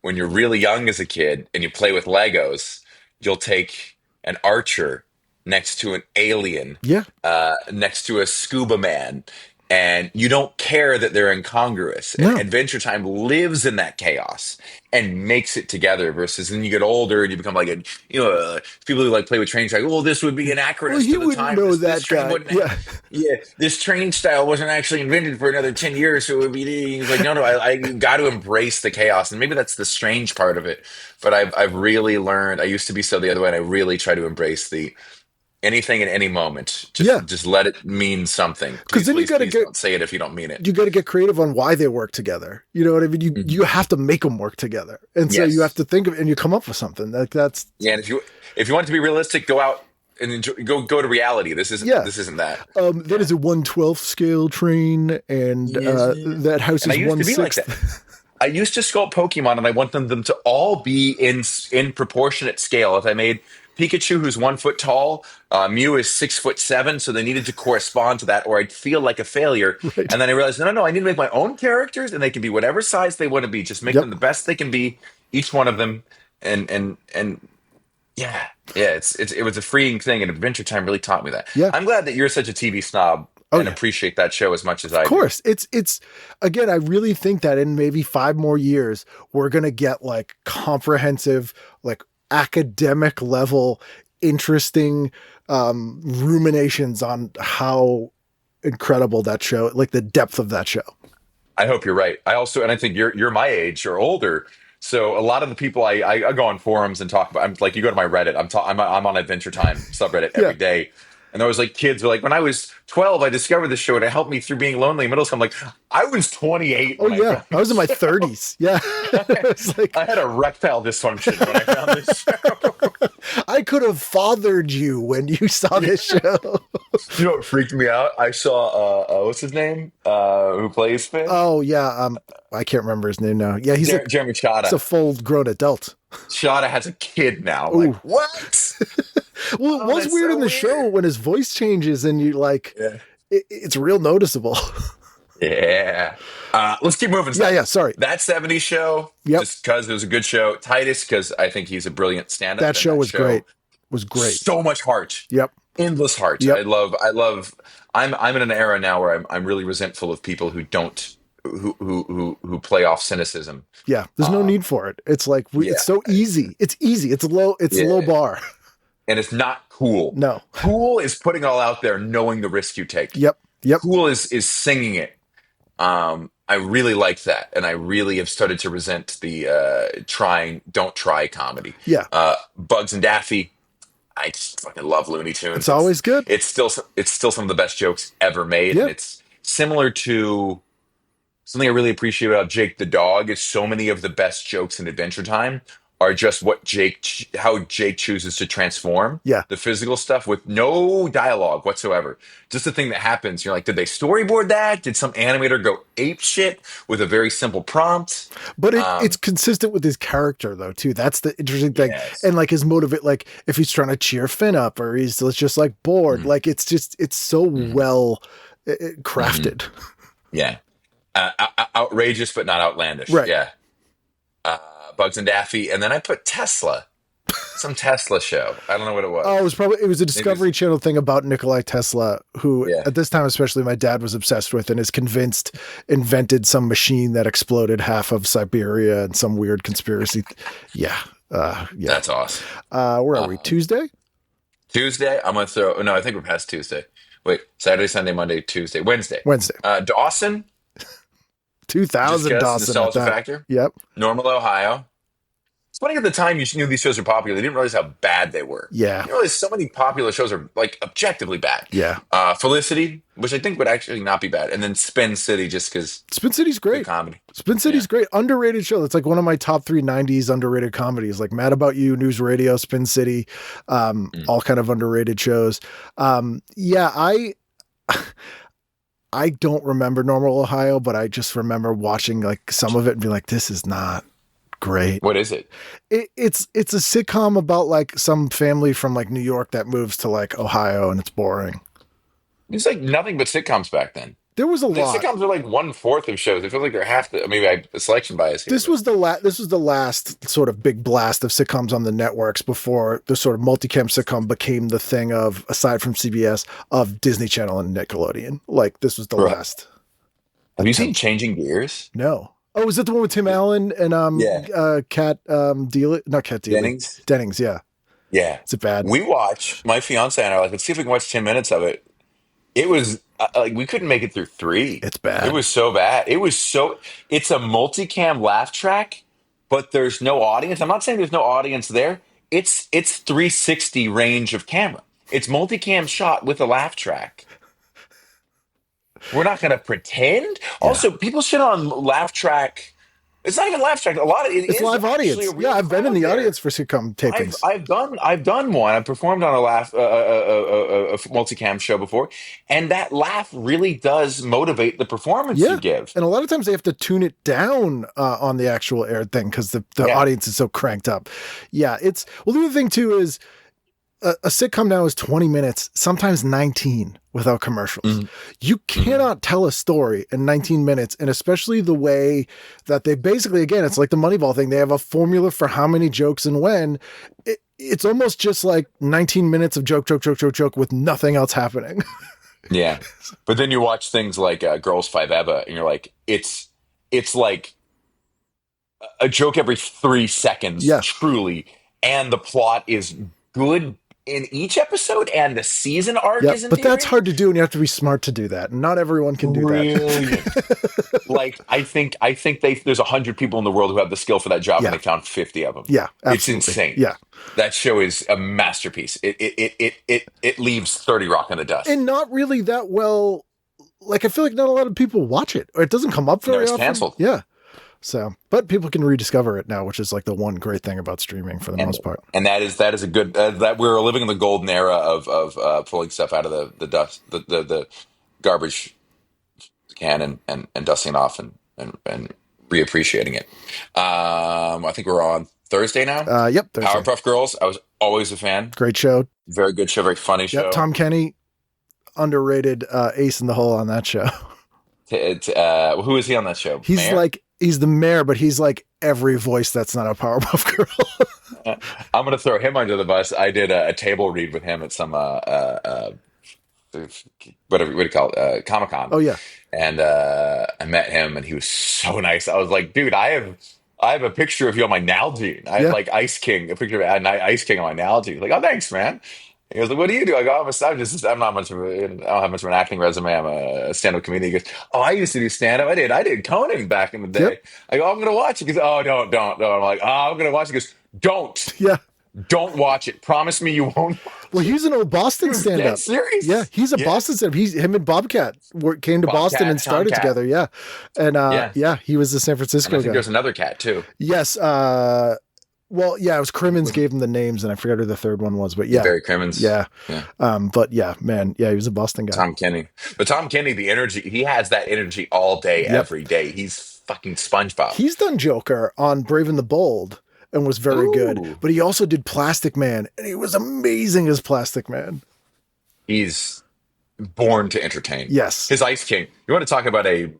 when you're really young as a kid and you play with Legos, you'll take an archer next to an alien, Yeah. next to a scuba man, and you don't care that they're incongruous. No. And Adventure Time lives in that chaos and makes it together. Versus then you get older and you become like people who like play with trains, like, well, this would be anachronous Well, to the wouldn't time. know This that train guy. wouldn't Yeah. yeah, this training style wasn't actually invented for another 10 years, so it would be he's like, no, I you got to embrace the chaos. And maybe that's the strange part of it. But I've really learned, I used to be so the other way, and I really try to embrace the anything at any moment. Just let it mean something. Because then you got to Please get, don't say it if you don't mean it. you got to get creative on why they work together. You know what I mean? You have to make them work together. And so Yes. you have to think of it and you come up with something that's, Yeah, and if you want it to be realistic, go out and enjoy, go to reality. This isn't that. that is a 1/12 scale train, and that house And I is used to be like 1/6. that. I used to sculpt Pokemon, and I want them to all be in proportionate scale. If I made Pikachu, who's 1 foot tall, Mew is 6'7", so they needed to correspond to that, or I'd feel like a failure. Right. And then I realized, no, I need to make my own characters, and they can be whatever size they want to be. Just make them the best they can be, each one of them, and yeah. It was a freeing thing, and Adventure Time really taught me that. Yeah. I'm glad that you're such a TV snob and appreciate that show as much as I do. Of course. It's again, I really think that in maybe 5 more years, we're going to get like comprehensive, like academic level, interesting ruminations on how incredible that show, like the depth of that show. I hope you're right. I think you're my age or older. So a lot of the people I go on forums and talk about, I'm like, you go to my Reddit, I'm on Adventure Time subreddit every day. And there was like kids who were like, when I was 12, I discovered this show and it helped me through being lonely in middle school. I'm like, I was 28. Oh yeah. I was in my 30s. Yeah. It's like, I had erectile dysfunction when I found this show. I could have fathered you when you saw this show. You know what freaked me out? I saw what's his name? Who plays Finn? Oh yeah. I can't remember his name now. Yeah, he's Jeremy Shada. He's a full-grown adult. Shada has a kid now. Like, what? Well, it was weird in the show when his voice changes and you like, it's real noticeable. Yeah. Let's keep moving. Yeah. Sorry. That 70s show, just because it was a good show. Titus, because I think he's a brilliant stand-up. That show was great. Was great. So much heart. Yep. Endless heart. Yep. I love. I'm in an era now where I'm really resentful of people who don't who play off cynicism. Yeah. There's no need for it. It's like it's so easy. It's easy. It's low bar. And it's not cool. No. Cool is putting it all out there, knowing the risk you take. Yep. Cool is singing it. I really like that, and I really have started to resent the don't try comedy. Yeah. Bugs and Daffy, I just fucking love Looney Tunes. It's always good. It's still some of the best jokes ever made. Yeah. And it's similar to something I really appreciate about Jake the Dog is so many of the best jokes in Adventure Time are just how Jake chooses to transform. Yeah. The physical stuff with no dialogue whatsoever. Just the thing that happens. You're like, did they storyboard that? Did some animator go ape shit with a very simple prompt? But it's consistent with his character though too. That's the interesting thing. Yes. And like his motive, like if he's trying to cheer Finn up or he's just like bored, like it's so well crafted. Yeah. Outrageous, but not outlandish. Right. Yeah. Bugs and Daffy. And then I put Tesla. Some Tesla show. I don't know what it was. Oh, it was a Discovery Channel thing about Nikolai Tesla, who Yeah. at this time, especially my dad was obsessed with and is convinced invented some machine that exploded half of Siberia and some weird conspiracy. Yeah. That's awesome. Where are we? Tuesday? Tuesday, I'm going to throw, no, I think we're past Tuesday. Wait, Saturday, Sunday, Monday, Tuesday, Wednesday. Dawson. 2000 Just Dawson. nostalgia factor. Yep. Normal, Ohio. It's funny at the time you knew these shows were popular. They didn't realize how bad they were. Yeah. You didn't realize so many popular shows are like objectively bad. Yeah. Felicity, which I think would actually not be bad. And then Spin City, just because. Spin City's great. Comedy. Spin City's great. Underrated show. It's like one of my top 3 90s underrated comedies, like Mad About You, News Radio, Spin City, all kind of underrated shows. I don't remember Normal Ohio, but I just remember watching like some of it and being like, this is not great. What is it? It's a sitcom about like some family from like New York that moves to like Ohio, and it's boring. It's like nothing but sitcoms back then. There was a lot. Sitcoms are like 1/4 of shows. It feels like they're half the. Maybe I selection bias here. This was the last sort of big blast of sitcoms on the networks before the sort of multicam sitcom became the thing of, aside from CBS, of Disney Channel and Nickelodeon. Like this was the last. Have you seen Changing Gears? No. Oh, is that the one with Tim Allen and Kat Dennings? Yeah. Yeah. Is it bad? We watch, my fiance and I are like, let's see if we can watch 10 minutes of it. It was like we couldn't make it through 3. It's bad. It was so bad. It's a multicam laugh track, but there's no audience. I'm not saying there's no audience there. It's 360 range of camera. It's multicam shot with a laugh track. We're not going to pretend. Yeah. Also, people shit on laugh track. It's not even laugh track. A lot of it's live audience. Yeah, I've been in the audience for sitcom tapings. I've done one. I've performed on a multicam show before, and that laugh really does motivate the performance you give. And a lot of times they have to tune it down on the actual aired thing because the audience is so cranked up. Yeah, the other thing too is a sitcom now is 20 minutes, sometimes 19 without commercials. Mm-hmm. You cannot tell a story in 19 minutes, and especially the way that they basically, again, it's like the Moneyball thing. They have a formula for how many jokes and when. It's almost just like 19 minutes of joke with nothing else happening. Yeah. But then you watch things like Girls 5 Eva, and you're like, it's like a joke every 3 seconds, truly. And the plot is good in each episode, and the season arc is in but that's hard to do, and you have to be smart to do that. And not everyone can do that. Like I think there's 100 people in the world who have the skill for that job, and they found 50 of them. Yeah, absolutely. It's insane. Yeah, that show is a masterpiece. It leaves 30 Rock in the dust, and not really that well. Like I feel like not a lot of people watch it, or it doesn't come up very often. It's canceled. Yeah. So, but people can rediscover it now, which is like the one great thing about streaming for the most part. And that is a good, that we're living in the golden era of pulling stuff out of the dust, the garbage can and dusting off and reappreciating it. I think we're on Thursday now. Yep. Thursday. Powerpuff Girls. I was always a fan. Great show. Very good show. Very funny show. Yep. Tom Kenny, underrated ace in the hole on that show. Who is he on that show? He's the mayor, but he's like every voice that's not a Powerpuff Girl. I'm going to throw him under the bus. I did a table read with him at some whatever what do you call it, Comic-Con. Oh yeah, and I met him, and he was so nice. I was like, dude, I have a picture of you on my Nalgene. I have like Ice King, a picture of Ice King on my Nalgene. He's like, oh, thanks, man. He goes, what do you do? I go, I don't have much of an acting resume. I'm a stand-up comedian. He goes, oh, I used to do stand-up. I did Conan back in the day. Yep. I go, I'm going to watch it. He goes, oh, don't. I'm like, oh, I'm going to watch it. He goes, don't. Yeah. Don't watch it. Promise me you won't. Well, he's an old Boston stand-up. Serious? Yeah, he's a Boston stand-up. Him and Bobcat came to Boston and started together. Yeah. And he was the San Francisco and I think guy. there's another cat too. Yes. Well, yeah, it was Crimmins gave him the names, and I forget who the third one was, but yeah. Barry Crimmins. Yeah. Yeah. But yeah, man, yeah, he was a Boston guy. Tom Kenny. But Tom Kenny, the energy, he has that energy all day, every day. He's fucking SpongeBob. He's done Joker on Brave and the Bold and was very good, but he also did Plastic Man, and he was amazing as Plastic Man. He's born to entertain. Yes. His Ice King. You want to talk about a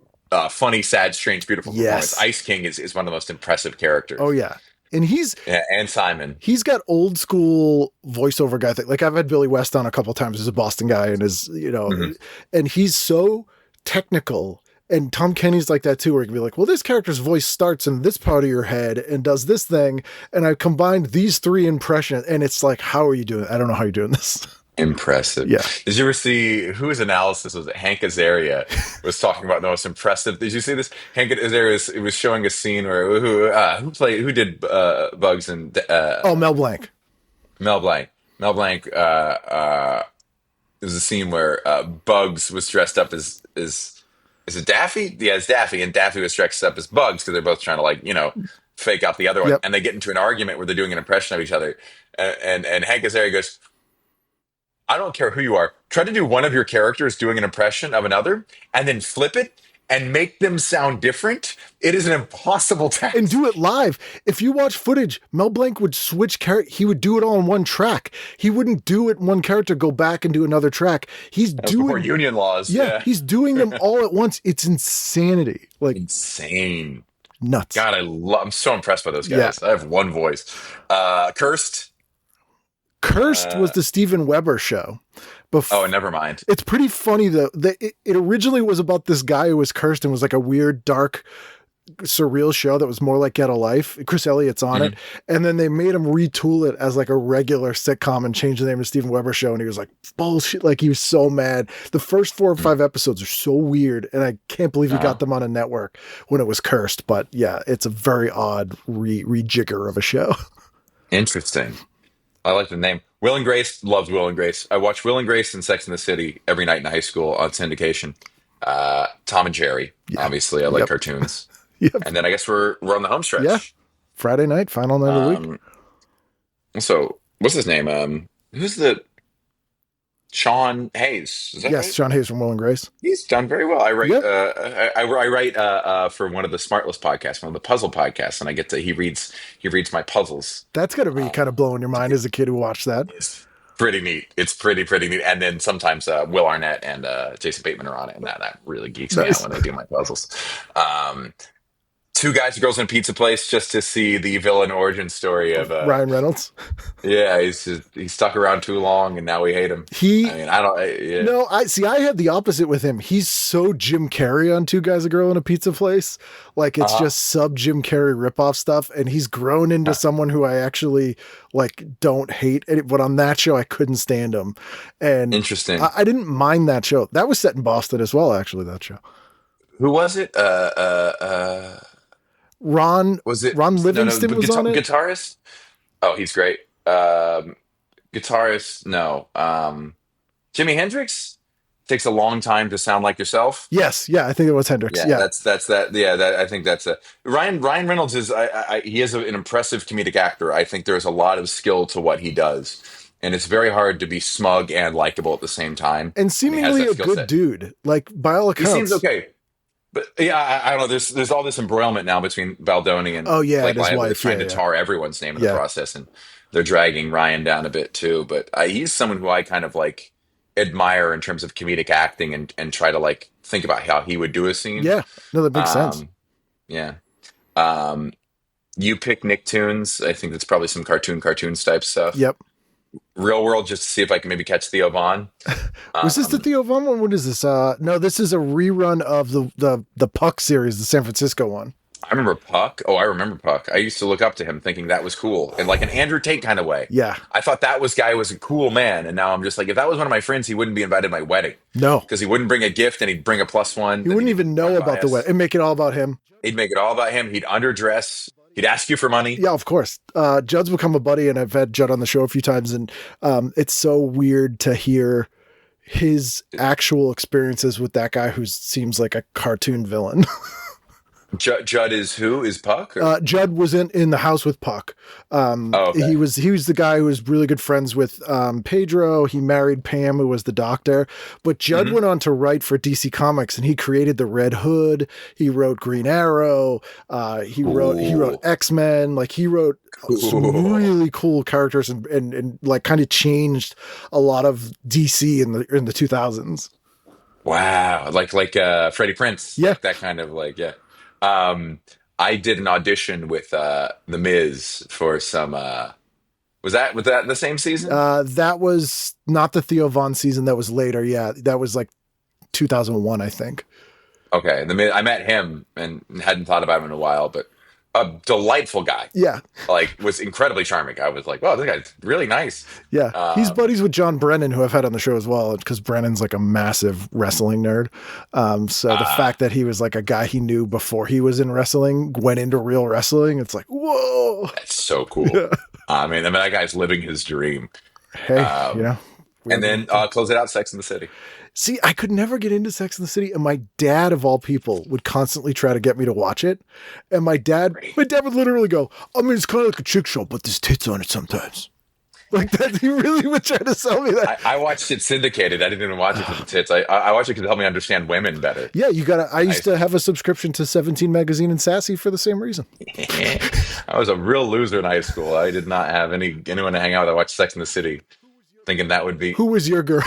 funny, sad, strange, beautiful performance. Yes. Ice King is one of the most impressive characters. Oh, yeah. And and Simon. He's got old school voiceover guy thing. Like I've had Billy West on a couple of times as a Boston guy, and and he's so technical. And Tom Kenny's like that too, where he can be like, well, this character's voice starts in this part of your head and does this thing. And I combined these three impressions. And it's like, how are you doing? I don't know how you're doing this. Impressive. Yeah. Did you ever see whose analysis was it? Hank Azaria was talking about the most impressive. Did you see this? Hank Azaria was showing a scene where who did Bugs and Mel Blanc. Mel Blanc. Mel Blanc. There's a scene where Bugs was dressed up as is it Daffy? Yeah, it's Daffy, and Daffy was dressed up as Bugs because they're both trying to fake out the other one, and they get into an argument where they're doing an impression of each other, and Hank Azaria goes, I don't care who you are. Try to do one of your characters doing an impression of another and then flip it and make them sound different. It is an impossible task. And do it live. If you watch footage, Mel Blanc would switch character. He would do it all in one track. He wouldn't do it in one character, go back and do another track. Before union laws. Yeah. He's doing them all at once. It's insanity. Insane. Nuts. God, I'm so impressed by those guys. Yeah. I have one voice. Cursed was the Steven Weber show. Never mind. It's pretty funny though. It originally was about this guy who was cursed and was like a weird, dark, surreal show that was more like Get a Life. Chris Elliott's on it. And then they made him retool it as like a regular sitcom and change the name to Steven Weber Show. And he was like, bullshit. Like he was so mad. The first 4 or 5 episodes are so weird. And I can't believe he got them on a network when it was cursed. But yeah, it's a very odd rejigger of a show. Interesting. I like the name. Will and Grace, loved Will and Grace. I watched Will and Grace and Sex and the City every night in high school on syndication. Tom and Jerry, obviously. I like cartoons. And then I guess we're on the home stretch. Yeah. Friday night, final night of the week. So, what's his name? Who's the Sean Hayes? Is that right? Sean Hayes from Will and Grace. He's done very well. I write. I write for one of the Smartless podcasts, one of the puzzle podcasts, and I get to he reads my puzzles. That's got to be kind of blowing your mind as a kid who watched that. It's pretty neat. It's pretty neat. And then sometimes Will Arnett and Jason Bateman are on it, and that really geeks me out when they do my puzzles. 2 Guys and Girls in a Pizza Place, just to see the villain origin story of Ryan Reynolds. Yeah, he stuck around too long, and now we hate him. I had the opposite with him. He's so Jim Carrey on 2 Guys, a Girl in a Pizza Place. Like it's just sub Jim Carrey ripoff stuff, and he's grown into someone who I actually don't hate. But on that show, I couldn't stand him. And interesting. I didn't mind that show. That was set in Boston as well, actually. That show. Who was it? Ron Livingston was on it? Guitarist? Oh, he's great. Guitarist? No. Jimi Hendrix? Takes a long time to sound like yourself. Yes, yeah, I think it was Hendrix. Yeah, that's that. Yeah, I think that's a Ryan Reynolds is. He is an impressive comedic actor. I think there's a lot of skill to what he does, and it's very hard to be smug and likable at the same time. And seemingly a good dude, like by all accounts. He seems okay. But yeah, I don't know. There's all this embroilment now between Baldoni and his wife. They're trying to tar everyone's name in the process, and they're dragging Ryan down a bit too. But he's someone who I kind of admire in terms of comedic acting and try to think about how he would do a scene. Yeah, no, that makes sense. Yeah. You pick Nicktoons. I think that's probably some cartoons type stuff. Yep. Real World, just to see if I can maybe catch Theo Von. Was this the Theo Von one? What is this? No, this is a rerun of the Puck series, the San Francisco one. I remember Puck. Oh, I remember Puck. I used to look up to him thinking that was cool. In an Andrew Tate kind of way. Yeah. I thought that guy was a cool man. And now I'm just if that was one of my friends, he wouldn't be invited to my wedding. No. Because he wouldn't bring a gift and he'd bring a +1. He wouldn't even know about the wedding and make it all about him. He'd make it all about him. He'd underdress. He'd ask you for money. Yeah, of course. Judd's become a buddy, and I've had Judd on the show a few times, and it's so weird to hear his actual experiences with that guy who seems like a cartoon villain. Judd is who? Is Puck? Judd was in the house with Puck. Okay. He was the guy who was really good friends with Pedro. He married Pam, who was the doctor. But Judd went on to write for DC Comics, and he created the Red Hood. He wrote Green Arrow. He wrote X-Men. Like, he wrote some really cool characters and like kind of changed a lot of DC in the 2000s. Wow, like Freddie Prinze, Yeah, like that kind of like, yeah. I did an audition with The Miz for some. Was that the same season? That was not the Theo Von season. That was later. Yeah, that was like 2001, I think. Okay, The Miz. I met him and hadn't thought about him in a while, but a delightful guy. Yeah, Like, was incredibly charming. I was like, wow, this guy's really nice. yeah. He's buddies with John Brennan, who I've had on the show as well, because Brennan's like a massive wrestling nerd. So the fact that he was like a guy he knew before he was in wrestling went into real wrestling, it's like, whoa. That's so cool. Yeah. I mean, that guy's living his dream. Hey, And then close it out, Sex in the City. See, I could never get into Sex and the City, and my dad, of all people, would constantly try to get me to watch it. And my dad would literally go, I mean, it's kind of like a chick show, but there's tits on it sometimes. Like that, he really would try to sell me that. I watched it syndicated. I didn't even watch it for the tits. I watched it to help me understand women better. Yeah, I used to have a subscription to 17 Magazine and Sassy for the same reason. I was a real loser in high school. I did not have anyone to hang out with. I watched Sex in the City, thinking that would be. Who was your girl?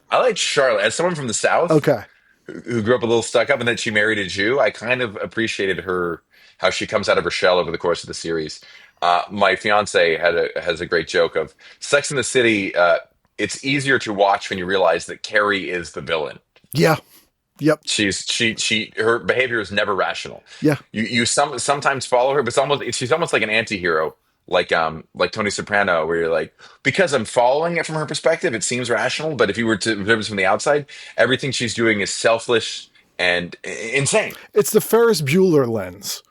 I like Charlotte. As someone from the South, okay, who grew up a little stuck up, and then she married a Jew, I kind of appreciated how she comes out of her shell over the course of the series. My fiance has a great joke of Sex in the City. It's easier to watch when you realize that Carrie is the villain. Yeah. Yep. Her behavior is never rational. Yeah. You sometimes follow her, but she's almost like an anti-hero, like Tony Soprano, where you're like, because I'm following it from her perspective, it seems rational, but if you were to observe this from the outside, everything she's doing is selfish and insane. It's the Ferris Bueller lens.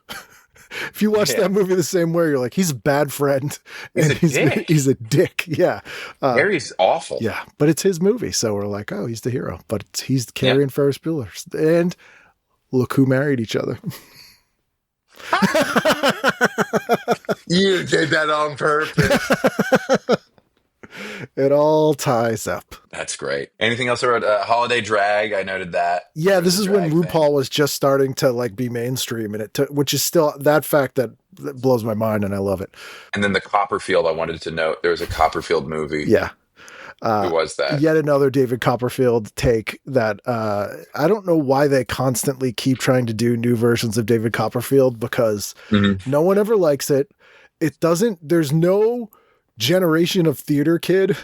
If you watch that movie the same way, you're like, he's a bad friend. And he's a dick. Yeah. Carrie's awful. Yeah. But it's his movie. So we're like, oh, he's the hero. But he's Carrie and Ferris Bueller. And look who married each other. You did that on purpose. It all ties up. That's great. Anything else about Holiday Drag? I noted that. Yeah, this is when RuPaul was just starting to like be mainstream, and which is still that fact that blows my mind, and I love it. And then the Copperfield. I wanted to note there was a Copperfield movie. Yeah. Who was that? Yet another David Copperfield take that I don't know why they constantly keep trying to do new versions of David Copperfield, because no one ever likes it. There's no generation of theater kid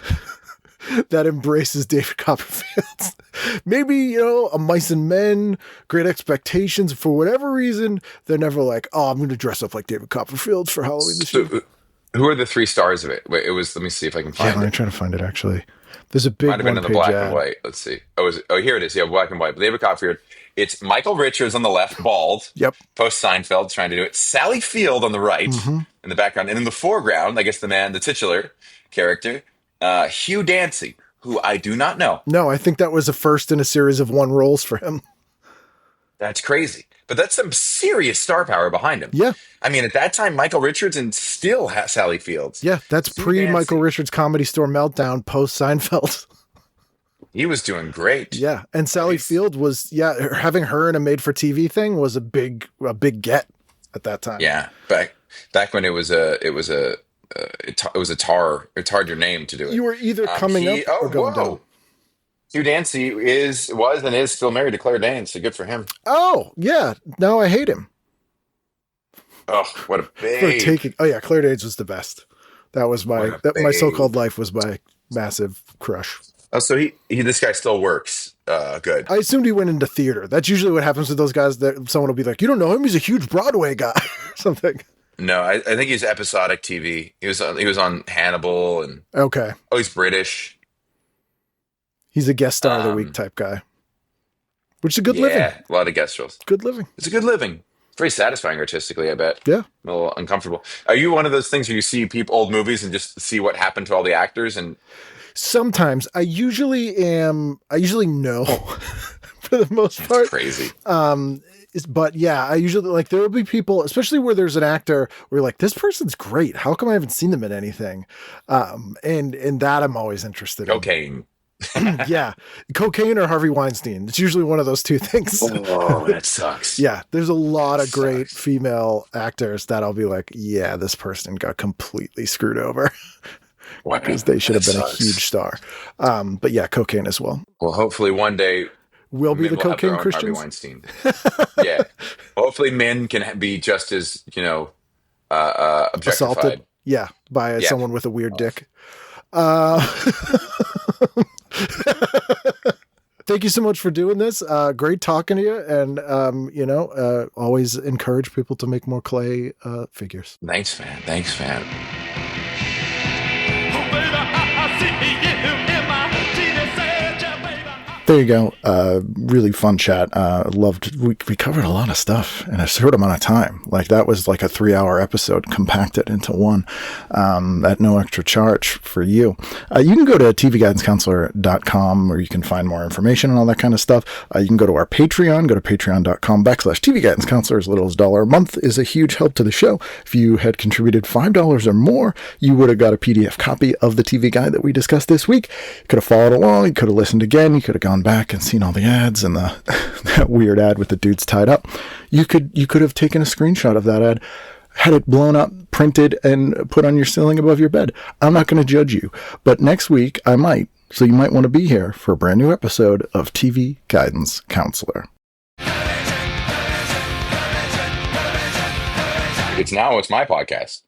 that embraces David Copperfield. Maybe, a Mice and Men, Great Expectations, for whatever reason, they're never like, oh, I'm going to dress up like David Copperfield for Halloween this year. Who are the three stars of it? Wait, it was, let me see if I can find it. I'm trying to find it, actually. There's a big Might have been in the black and white. Let's see. Here it is. Yeah, black and white. David Copperfield. It's Michael Richards on the left, bald. Yep. Post Seinfeld, trying to do it. Sally Field on the right, in the background. And in the foreground, I guess the titular character, Hugh Dancy, who I do not know. No, I think that was a first in a series of one roles for him. That's crazy. But that's some serious star power behind him. Yeah. I mean, at that time, Michael Richards and still Sally Fields. Yeah, that's pre-Michael Richards Comedy Store Meltdown, post Seinfeld. He was doing great. Yeah, and Sally Field was, having her in a made-for-TV thing was a big get at that time. Yeah, back when it was a tar. It's hard your name to do it. You were either coming up or going down. Hugh Dancy was and is still married to Claire Danes, so good for him. Oh, yeah. Now I hate him. Oh, what a babe. Claire Danes was the best. That was my so-called life was my massive crush. Oh, so this guy still works. Good. I assumed he went into theater. That's usually what happens with those guys. That someone will be like, you don't know him? He's a huge Broadway guy or something. No, I think he's episodic TV. He was on Hannibal and okay. Oh, he's British. He's a guest star of the week type guy, which is a good living. Yeah, a lot of guest roles. Good living. It's a good living. It's very satisfying artistically, I bet. Yeah. I'm a little uncomfortable. Are you one of those things where you see old movies and just see what happened to all the actors? And sometimes I usually know for the most part. That's crazy. But yeah, I usually like there will be people, especially where there's an actor where you're like, this person's great. How come I haven't seen them in anything? And that I'm always interested Cocaine. in. Yeah. Cocaine or Harvey Weinstein. It's usually one of those two things. Oh, that sucks. Yeah. There's a lot of great female actors that I'll be like, yeah, this person got completely screwed over. Because they should have been a huge star. But yeah, cocaine as well. Well, hopefully one day we'll be the cocaine Christians. Harvey Weinstein. Yeah. Hopefully men can be just as, objectified. Assaulted. Yeah. By someone with a weird dick. Thank you so much for doing this. Great talking to you. And, always encourage people to make more clay figures. Thanks, man. There you go. Really fun chat. We covered a lot of stuff in a short amount of time. Like that was like a 3-hour episode compacted into one at no extra charge for you. You can go to tvguidancecounselor.com where you can find more information and all that kind of stuff. You can go to our Patreon, go to patreon.com/tvguidancecounselor. As little as $1 a month is a huge help to the show. If you had contributed $5 or more, you would have got a PDF copy of the TV guide that we discussed this week. You could have followed along. You could have listened again. You could have gone back and seen all the ads and that weird ad with the dudes tied up. You could have taken a screenshot of that ad, had it blown up, printed, and put on your ceiling above your bed. I'm not going to judge you, but next week I might. So you might want to be here for a brand new episode of TV Guidance Counselor. It's my podcast.